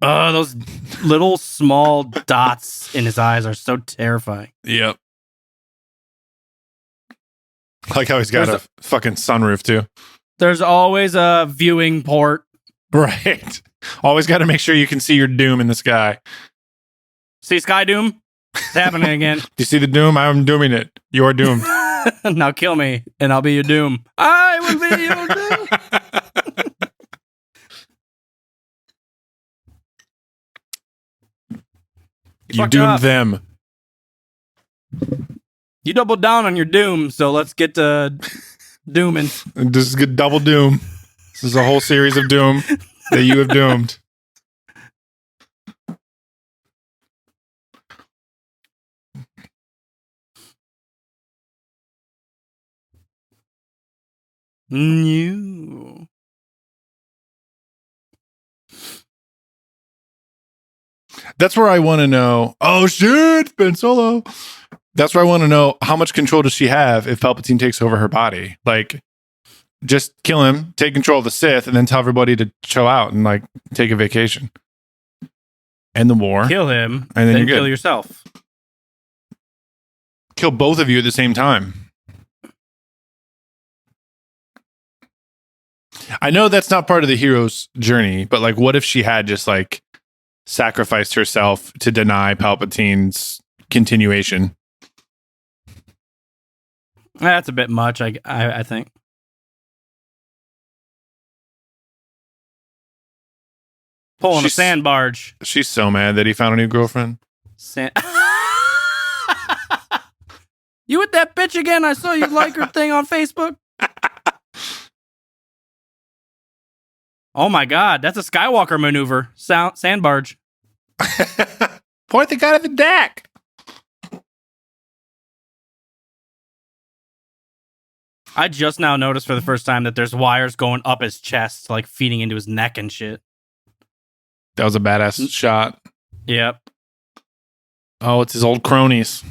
Those little small dots in his eyes are so terrifying. Yep. Like how he's got a fucking sunroof too. There's always a viewing port. Right. Always got to make sure you can see your doom in the sky. See Sky Doom? It's happening again. Do you see the doom? I'm dooming it. You are doomed. Now kill me, and I'll be your doom. I will be your doom. You doomed them. You doubled down on your doom, so let's get to dooming. This is good double doom. This is a whole series of doom that you have doomed. New. That's where I want to know. Oh shit, Ben Solo. That's where I want to know how much control does she have if Palpatine takes over her body? Like, just kill him, take control of the Sith, and then tell everybody to chill out and like take a vacation. End the war. Kill him, and then you kill yourself. Kill both of you at the same time. I know that's not part of the hero's journey, but like, what if she had just like sacrificed herself to deny Palpatine's continuation? That's a bit much, I think. Pulling a sand barge. She's so mad that he found a new girlfriend. You with that bitch again? I saw you like her thing on Facebook. Oh my God, that's a Skywalker maneuver. Sand barge. Point the gun at the deck. I just now noticed for the first time that there's wires going up his chest, like feeding into his neck and shit. That was a badass shot. Yep. Oh, it's his old cronies.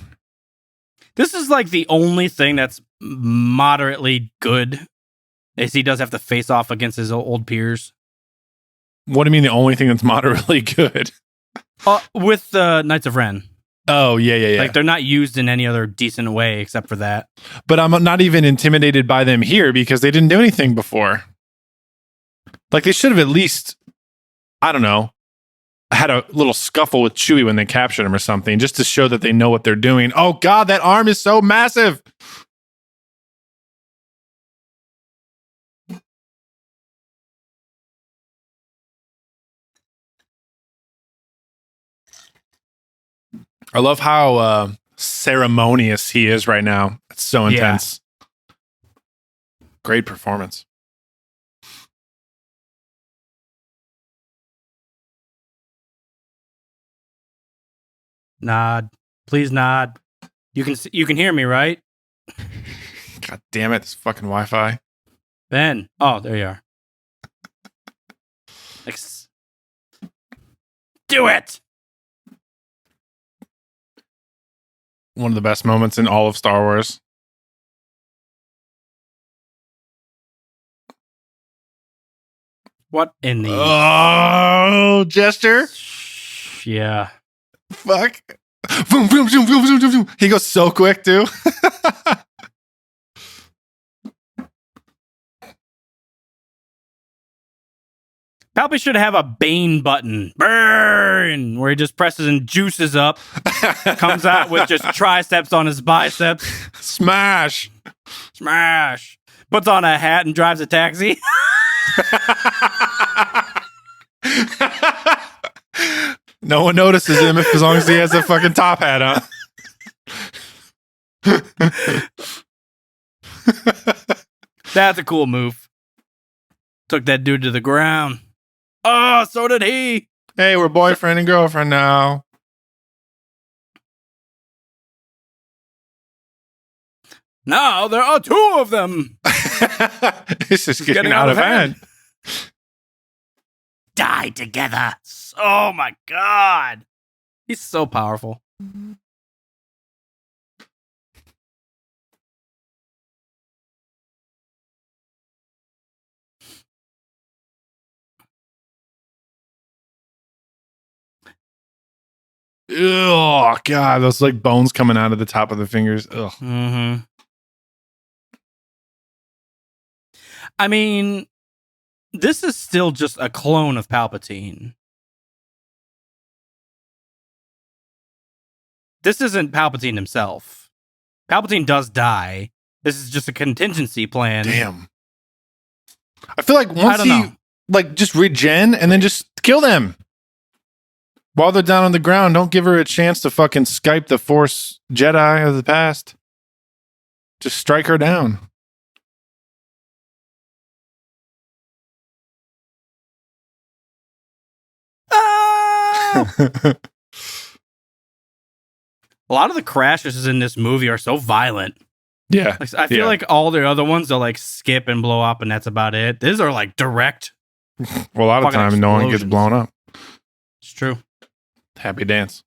This is like the only thing that's moderately good, is he does have to face off against his old peers. What do you mean the only thing that's moderately good? With the Knights of Ren. Oh, yeah. Like, they're not used in any other decent way except for that. But I'm not even intimidated by them here because they didn't do anything before. Like, they should have at least, I don't know, had a little scuffle with Chewie when they captured him or something, just to show that they know what they're doing. Oh, God, that arm is so massive. I love how ceremonious he is right now. It's so intense. Great performance. Nod. Please nod. You can hear me, right? God damn it, this fucking Wi-Fi. Ben. Oh, there you are. Do it! One of the best moments in all of Star Wars. What in the... Oh, gesture? Yeah. Fuck. Vroom, vroom, vroom, vroom, vroom, vroom. He goes so quick, too. Palpy should have a Bane button. Burn! Where he just presses and juices up. Comes out with just triceps on his biceps. Smash! Smash! Puts on a hat and drives a taxi. No one notices him as long as he has a fucking top hat on. That's a cool move. Took that dude to the ground. Oh, so did he. Hey, we're boyfriend and girlfriend now. Now there are two of them. This is getting out of hand. Die together. Oh my God. He's so powerful. Oh, God. Those like bones coming out of the top of the fingers. Ugh. Mm-hmm. I mean, this is still just a clone of Palpatine. This isn't Palpatine himself. Palpatine does die. This is just a contingency plan. Damn. I feel like once he like just regen and then just kill them. While they're down on the ground, don't give her a chance to fucking Skype the Force Jedi of the past. Just strike her down. A lot of the crashes in this movie are so violent. Yeah. Like, I feel like all the other ones are like skip and blow up and that's about it. These are like direct. Well, a lot of times no one gets blown up. It's true. Happy dance.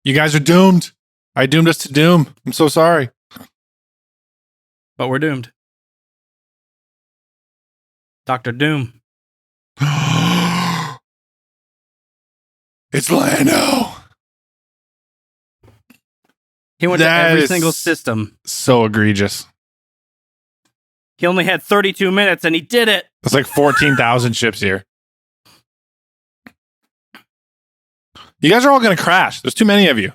You guys are doomed. I doomed us to doom. I'm so sorry. But we're doomed. Dr. Doom. It's Lando. He went to every single system. So egregious. He only had 32 minutes and he did it. It's like 14,000 ships here. You guys are all going to crash. There's too many of you.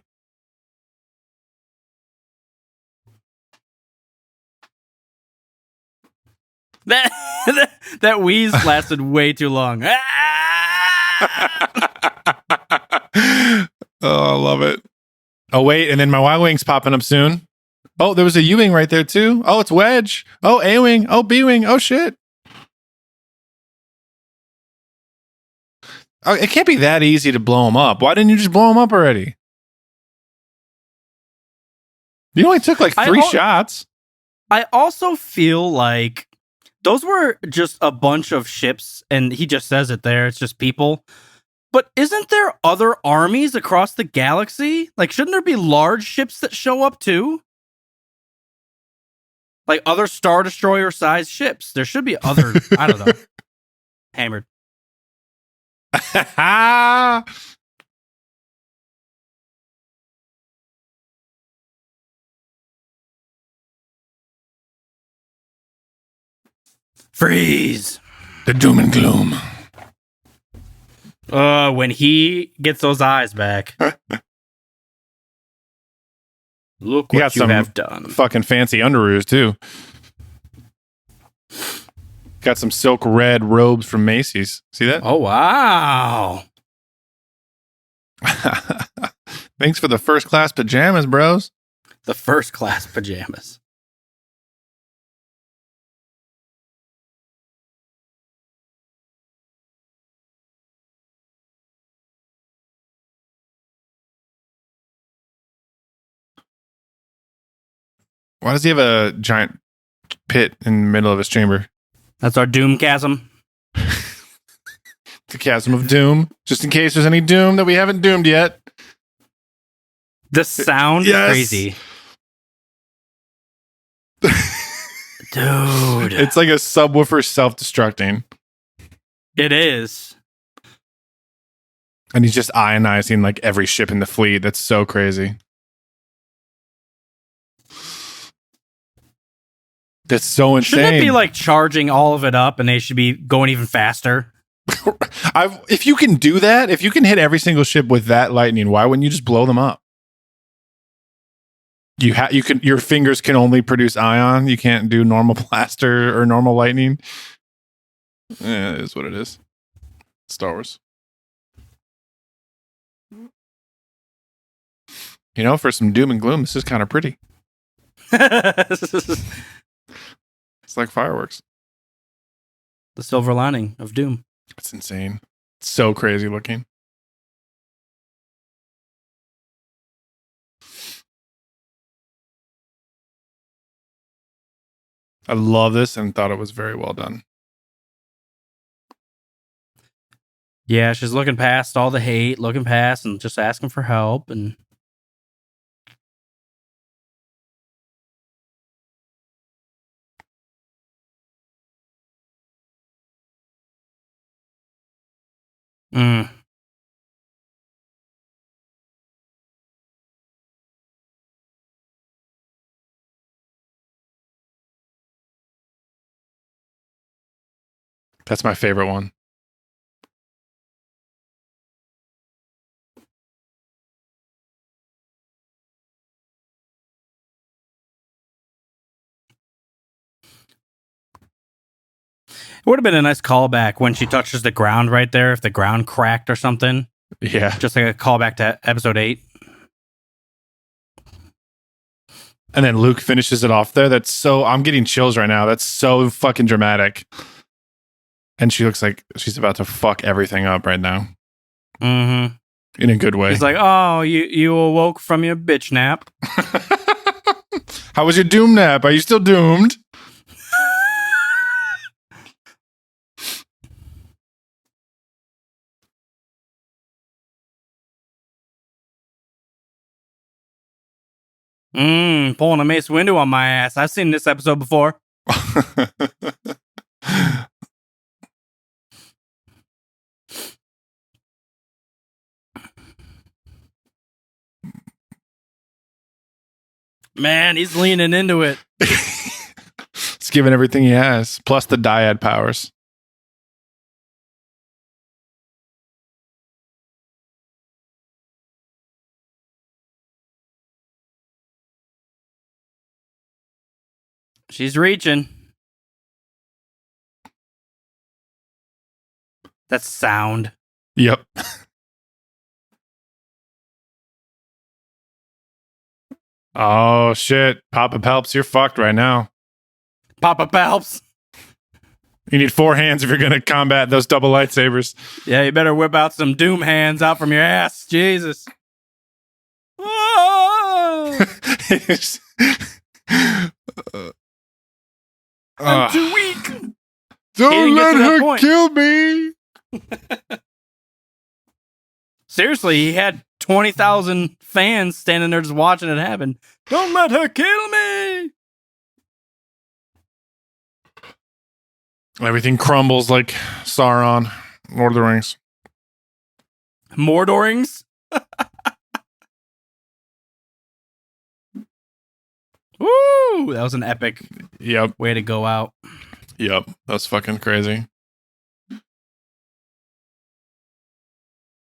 That wheeze lasted way too long. Oh, I love it. Oh, wait. And then my Y-Wing's popping up soon. Oh, there was a U-Wing right there, too. Oh, it's Wedge. Oh, A-Wing. Oh, B-Wing. Oh, shit. Oh, it can't be that easy to blow them up. Why didn't you just blow them up already? You only took like 3 shots. I also feel like those were just a bunch of ships, and he just says it there. It's just people. But isn't there other armies across the galaxy? Like, shouldn't there be large ships that show up too? Like other Star Destroyer sized ships. There should be other, I don't know. Hammered. Freeze. The doom and gloom. When he gets those eyes back. Look what you have done. Fucking fancy underoos, too. Got some silk red robes from Macy's. See that? Oh, wow. Thanks for the first class pajamas, bros. The first class pajamas. Why does he have a giant pit in the middle of his chamber? That's our doom chasm. The chasm of doom. Just in case there's any doom that we haven't doomed yet. The sound is crazy. Dude. It's like a subwoofer self-destructing. It is. And he's just ionizing like every ship in the fleet. That's so crazy. That's so insane. Shouldn't it be like charging all of it up and they should be going even faster? If you can do that, if you can hit every single ship with that lightning, why wouldn't you just blow them up? Your fingers can only produce ion. You can't do normal blaster or normal lightning. Yeah, it is what it is. Star Wars. You know, for some doom and gloom, this is kind of pretty. It's like fireworks. The silver lining of doom. It's insane. It's so crazy looking. I love this and thought it was very well done. Yeah, she's looking past all the hate, looking past and just asking for help. And That's my favorite one. it would have been a nice callback when she touches the ground right there, if the ground cracked or something. Yeah. Just like a callback to episode 8. And then Luke finishes it off there. I'm getting chills right now. That's so fucking dramatic. And she looks like she's about to fuck everything up right now. Mm-hmm. In a good way. He's like, oh, you awoke from your bitch nap. How was your doom nap? Are you still doomed? Pulling a Mace Windu on my ass. I've seen this episode before. Man, he's leaning into it. He's giving everything he has, plus the dyad powers. She's reaching. That's sound. Yep. Oh, shit. Papa Palps, you're fucked right now. Papa Palps. You need 4 hands if you're going to combat those double lightsabers. Yeah, you better whip out some doom hands out from your ass. Jesus. I'm too weak. Don't He didn't get let to that her point. kill me. Seriously, he had 20,000 fans standing there just watching it happen. Don't let her kill me! Everything crumbles like Sauron, Lord of the Rings. Mordorings? Woo! That was an epic way to go out. Yep. That's fucking crazy.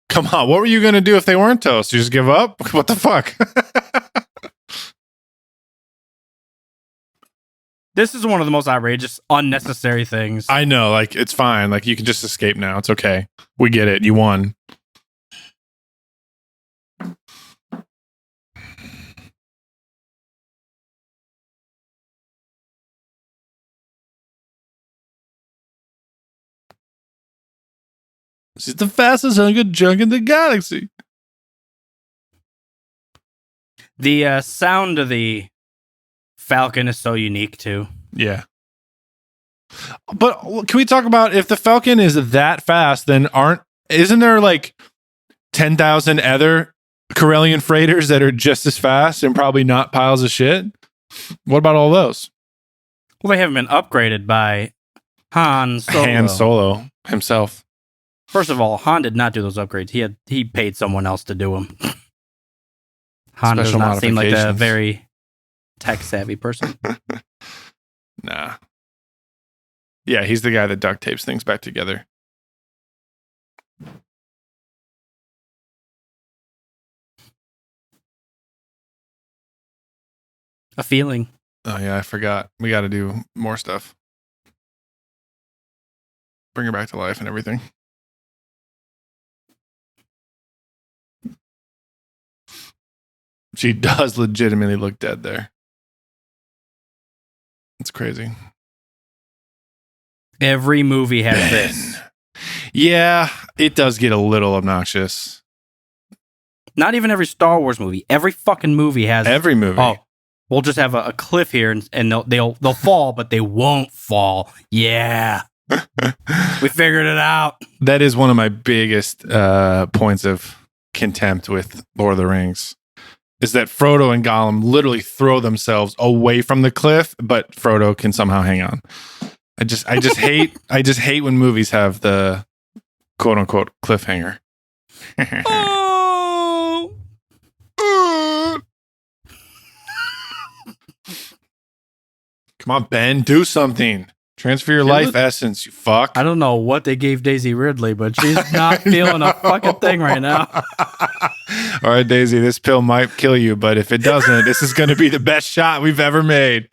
Come on, what were you going to do if they weren't toast? You just give up? What the fuck? This is one of the most outrageous, unnecessary things. I know, like, it's fine. Like, you can just escape now. It's okay. We get it. You won. She's the fastest hunk of junk in the galaxy. The sound of the Falcon is so unique, too. Yeah. But can we talk about if the Falcon is that fast, then isn't there like 10,000 other Corellian freighters that are just as fast and probably not piles of shit? What about all those? Well, they haven't been upgraded by Han Solo. Han Solo himself. First of all, Han did not do those upgrades. He paid someone else to do them. Han does not seem like a very tech-savvy person. Nah. Yeah, he's the guy that duct tapes things back together. A feeling. Oh, yeah, I forgot. We got to do more stuff. Bring her back to life and everything. She does legitimately look dead there. It's crazy. Every movie has this. Yeah, it does get a little obnoxious. Not even every Star Wars movie. Every fucking movie has every movie. Oh, we'll just have a cliff here, and they'll fall, but they won't fall. Yeah, we figured it out. That is one of my biggest points of contempt with Lord of the Rings. Is that Frodo and Gollum literally throw themselves away from the cliff, but Frodo can somehow hang on. I just hate when movies have the quote unquote cliffhanger. Oh. Come on, Ben, do something. Transfer your life essence, you fuck. I don't know what they gave Daisy Ridley, but she's not feeling a fucking thing right now. All right, Daisy, this pill might kill you, but if it doesn't, this is going to be the best shot we've ever made.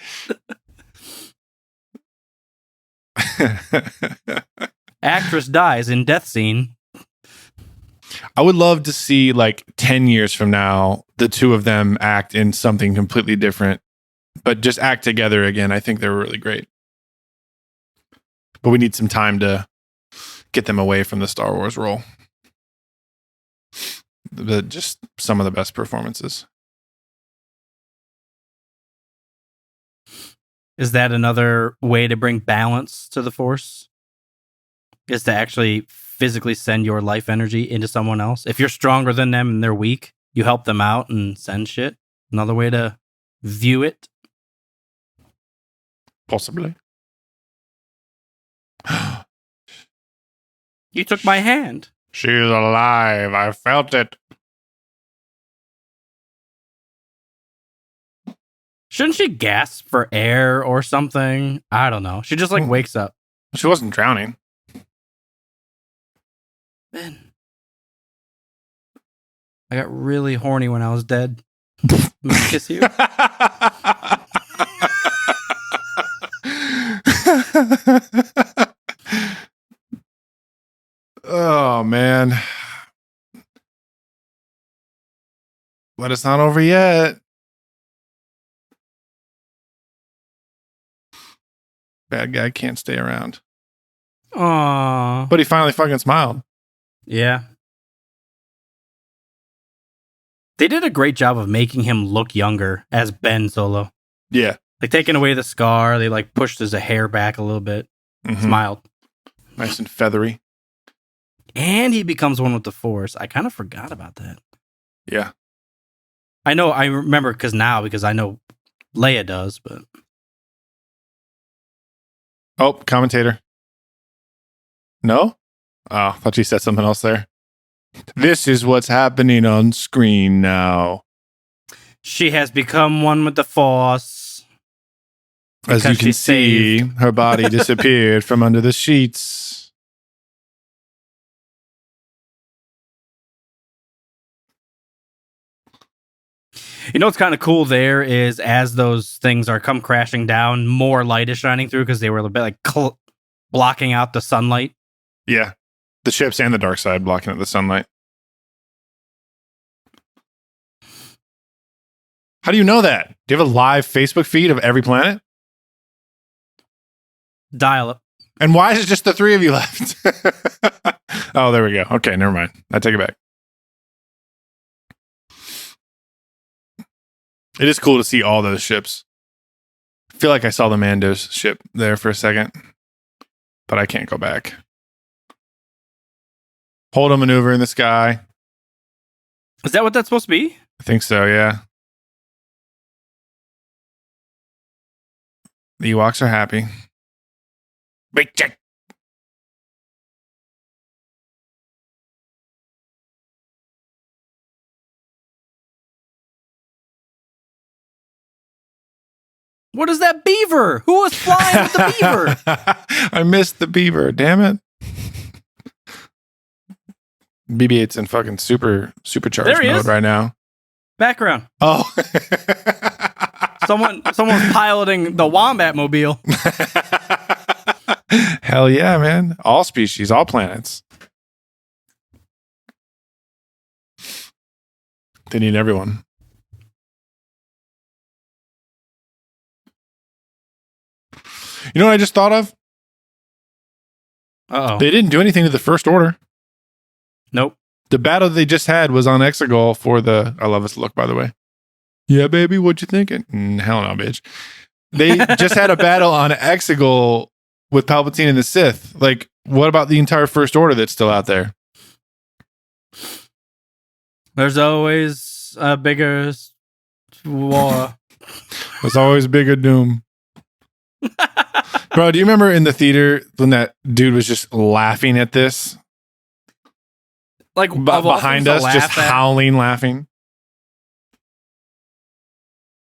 Actress dies in death scene. I would love to see, like, 10 years from now, the two of them act in something completely different, but just act together again. I think they're really great. But we need some time to get them away from the Star Wars role. Just some of the best performances. Is that another way to bring balance to the Force? Is to actually physically send your life energy into someone else? If you're stronger than them and they're weak, you help them out and send shit? Another way to view it? Possibly. You took my hand. She's alive. I felt it. Shouldn't she gasp for air or something? I don't know. She just like wakes up. She wasn't drowning. Man. I got really horny when I was dead. I'm gonna kiss you. Oh, man. But it's not over yet. Bad guy can't stay around. Aww. But he finally fucking smiled. Yeah. They did a great job of making him look younger as Ben Solo. Yeah. Like taking away the scar, they like pushed his hair back a little bit. Mm-hmm. Smiled. Nice and feathery. And he becomes one with the Force. I kind of forgot about that. Yeah. I know, I remember because I know Leia does, but... Oh, commentator. No? Oh, I thought you said something else there. This is what's happening on screen now. She has become one with the Force. As you can see, her body disappeared from under the sheets. You know what's kind of cool there is as those things are come crashing down, more light is shining through because they were a bit like blocking out the sunlight. Yeah. The ships and the dark side blocking out the sunlight. How do you know that? Do you have a live Facebook feed of every planet? Dial up. And why is it just the three of you left? Oh, there we go. Okay, never mind. I take it back. It is cool to see all those ships. I feel like I saw the Mando's ship there for a second, but I can't go back. Hold a maneuver in the sky. Is that what that's supposed to be? I think so, yeah. The Ewoks are happy. Big check. What is that beaver? Who was flying with the beaver? I missed the beaver. Damn it. BB-8's in fucking supercharged mode right now. Background. Oh. Someone's piloting the Wombat Mobile. Hell yeah, man. All species, all planets. They need everyone. You know what I just thought of? Uh-oh. They didn't do anything to the First Order. Nope. The battle they just had was on Exegol for the... I love this look, by the way. Yeah, baby, what you thinking? Hell no, bitch. They just had a battle on Exegol with Palpatine and the Sith. Like, what about the entire First Order that's still out there? There's always a bigger war. There's always bigger doom. Bro, do you remember in the theater when that dude was just laughing at this? Like behind us, just howling, laughing.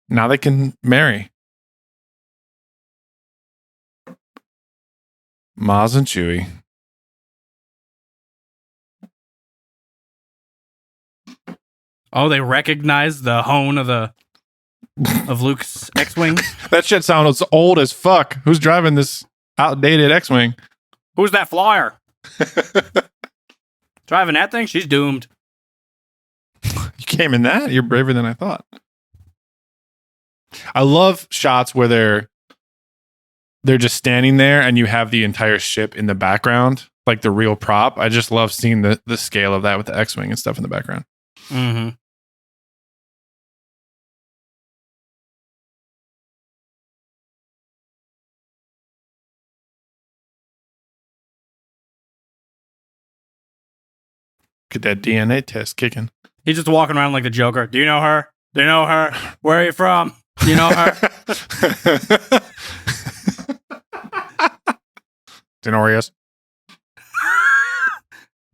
Now they can marry. Maz and Chewie. Oh, they recognize the hone of Luke's X-Wing? That shit sounds old as fuck. Who's driving this outdated X-Wing? Who's that flyer? Driving that thing? She's doomed. You came in that? You're braver than I thought. I love shots where they're just standing there and you have the entire ship in the background, like the real prop. I just love seeing the scale of that with the X-Wing and stuff in the background. Mm-hmm. Get that DNA test kicking. He's just walking around like the Joker. Do you know her? Do you know her? Where are you from? Do you know her? Do you know where he is?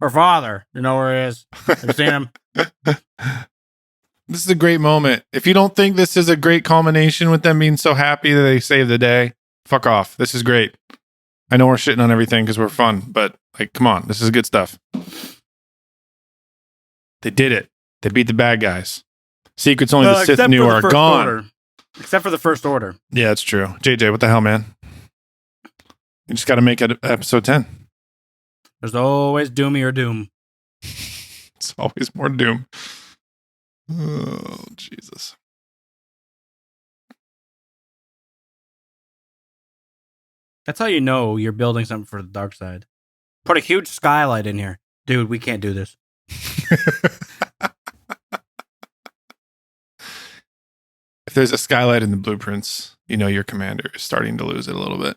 Her father. Do you know where he is? Have you seen him? This is a great moment. If you don't think this is a great culmination with them being so happy that they saved the day, fuck off. This is great. I know we're shitting on everything because we're fun, but like, come on. This is good stuff. They did it. They beat the bad guys. Secrets only the Sith knew are gone. Order. Except for the First Order. Yeah, it's true. JJ, what the hell, man? You just got to make it episode 10. There's always Doomy or Doom. It's always more doom. Oh, Jesus. That's how you know you're building something for the dark side. Put a huge skylight in here. Dude, we can't do this. If there's a skylight in the blueprints, you know your commander is starting to lose it a little bit.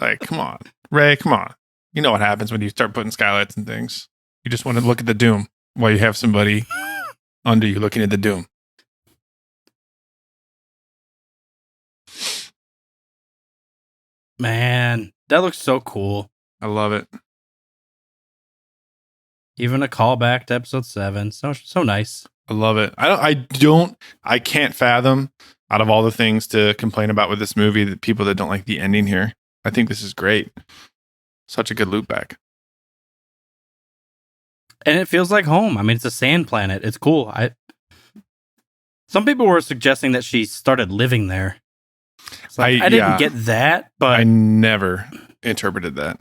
Like, come on. Ray, come on. You know what happens when you start putting skylights and things. You just want to look at the doom while you have somebody under you looking at the doom. Man, that looks so cool. I love it. Even a callback to episode 7. So nice. I love it. I can't fathom out of all the things to complain about with this movie, the people that don't like the ending here. I think this is great. Such a good loop back. And it feels like home. I mean, it's a sand planet. It's cool. Some people were suggesting that she started living there. I didn't get that, but I never interpreted that.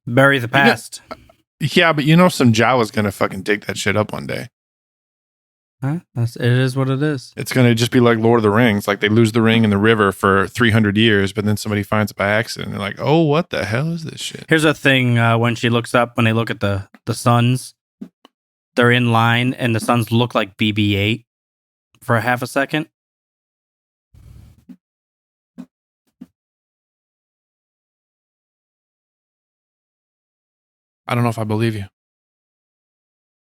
bury the past. Yeah, but some Jawa's gonna fucking dig that shit up one day. Huh? It is what it is. It's gonna just be like Lord of the Rings. Like they lose the ring in the river for 300 years, but then somebody finds it by accident. And they're like, "Oh, what the hell is this shit?" Here's a thing: when she looks up, when they look at the suns, they're in line, and the suns look like BB-8 for a half a second. I don't know if I believe you,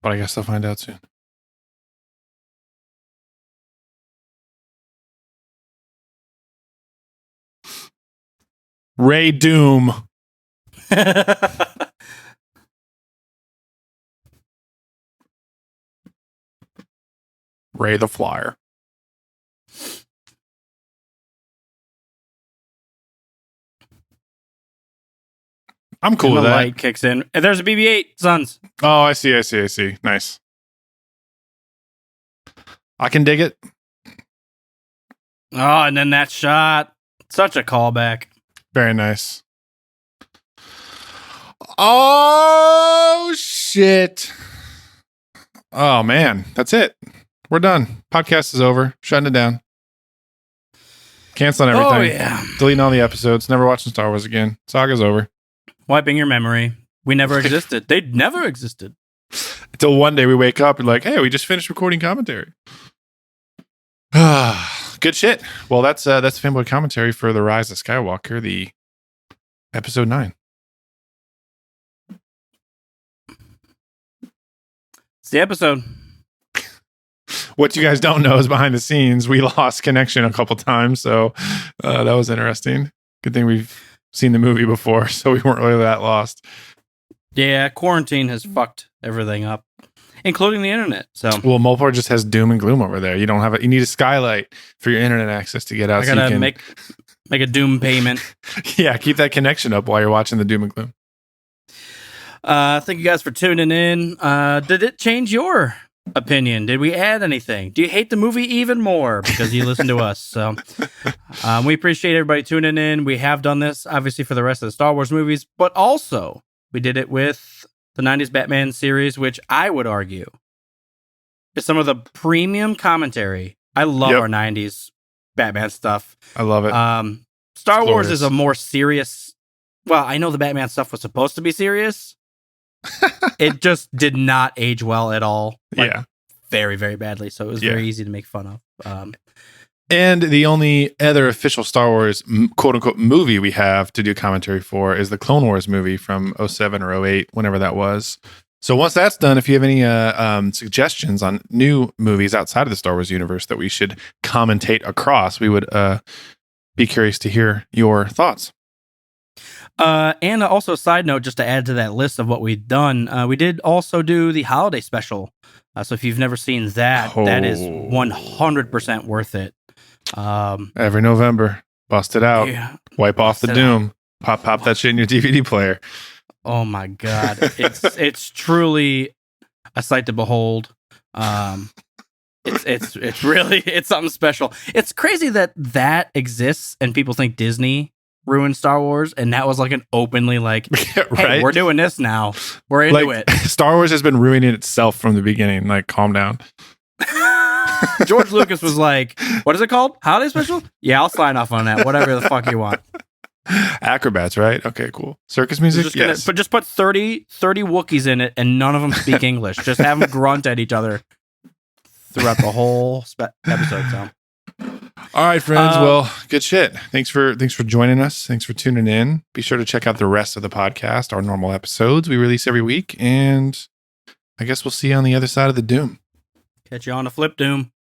but I guess I'll find out soon. Ray Doom. Ray the Flyer. I'm cool with the that. light kicks in. And there's a BB-8, Suns. Oh, I see. Nice. I can dig it. Oh, and then that shot. Such a callback. Very nice. Oh, shit. Oh, man. That's it. We're done. Podcast is over. Shutting it down. Canceling everything. Oh, yeah. Deleting all the episodes. Never watching Star Wars again. Saga's over. Wiping your memory. We never existed. They never existed. Until one day we wake up and like, hey, we just finished recording commentary. Good shit. Well, that's Fanboy commentary for The Rise of Skywalker, the episode 9. It's the episode. What you guys don't know is behind the scenes, we lost connection a couple times, so that was interesting. Good thing we've seen the movie before, so we weren't really that lost. Yeah, quarantine has fucked everything up, including the internet. So, well, Mulpar just has doom and gloom over there. You don't have you need a skylight for your internet access to get out. I gotta make a doom payment. Yeah, keep that connection up while you're watching the doom and gloom. Thank you guys for tuning in. Did it change your opinion? Did we add anything? Do you hate the movie even more because you listen to us? So we appreciate everybody tuning in. We have done this obviously for the rest of the Star Wars movies, but also we did it with the 90s Batman series, which I would argue is some of the premium commentary. I love our 90s Batman stuff. I love it. Star Wars is a more serious. Well, I know the Batman stuff was supposed to be serious. It just did not age well at all. Very, very badly. So it was very easy to make fun of. And the only other official Star Wars quote unquote movie we have to do commentary for is the Clone Wars movie from 07 or 08, whenever that was. So once that's done, if you have any suggestions on new movies outside of the Star Wars universe that we should commentate across, we would be curious to hear your thoughts. And also, a side note, just to add to that list of what we've done, we did also do the holiday special. So if you've never seen that, that is 100% worth it. Every November, bust it out, wipe off the doom, pop that shit in your DVD player. Oh my god, it's truly a sight to behold. It's really something special. It's crazy that exists and people think Disney ruined Star Wars, and that was like an openly like, hey, we're doing this now. We're into it. Star Wars has been ruining itself from the beginning. Like, calm down. George Lucas was like, what is it called? Holiday special? Yeah, I'll sign off on that. Whatever the fuck you want. Acrobats, right? Okay, cool. Circus music? Yes. But just put 30 Wookiees in it and none of them speak English. Just have them grunt at each other throughout the whole episode. So. All right, friends. Well, good shit. Thanks for joining us. Thanks for tuning in. Be sure to check out the rest of the podcast, our normal episodes we release every week. And I guess we'll see you on the other side of the doom. Catch you on the flip doom.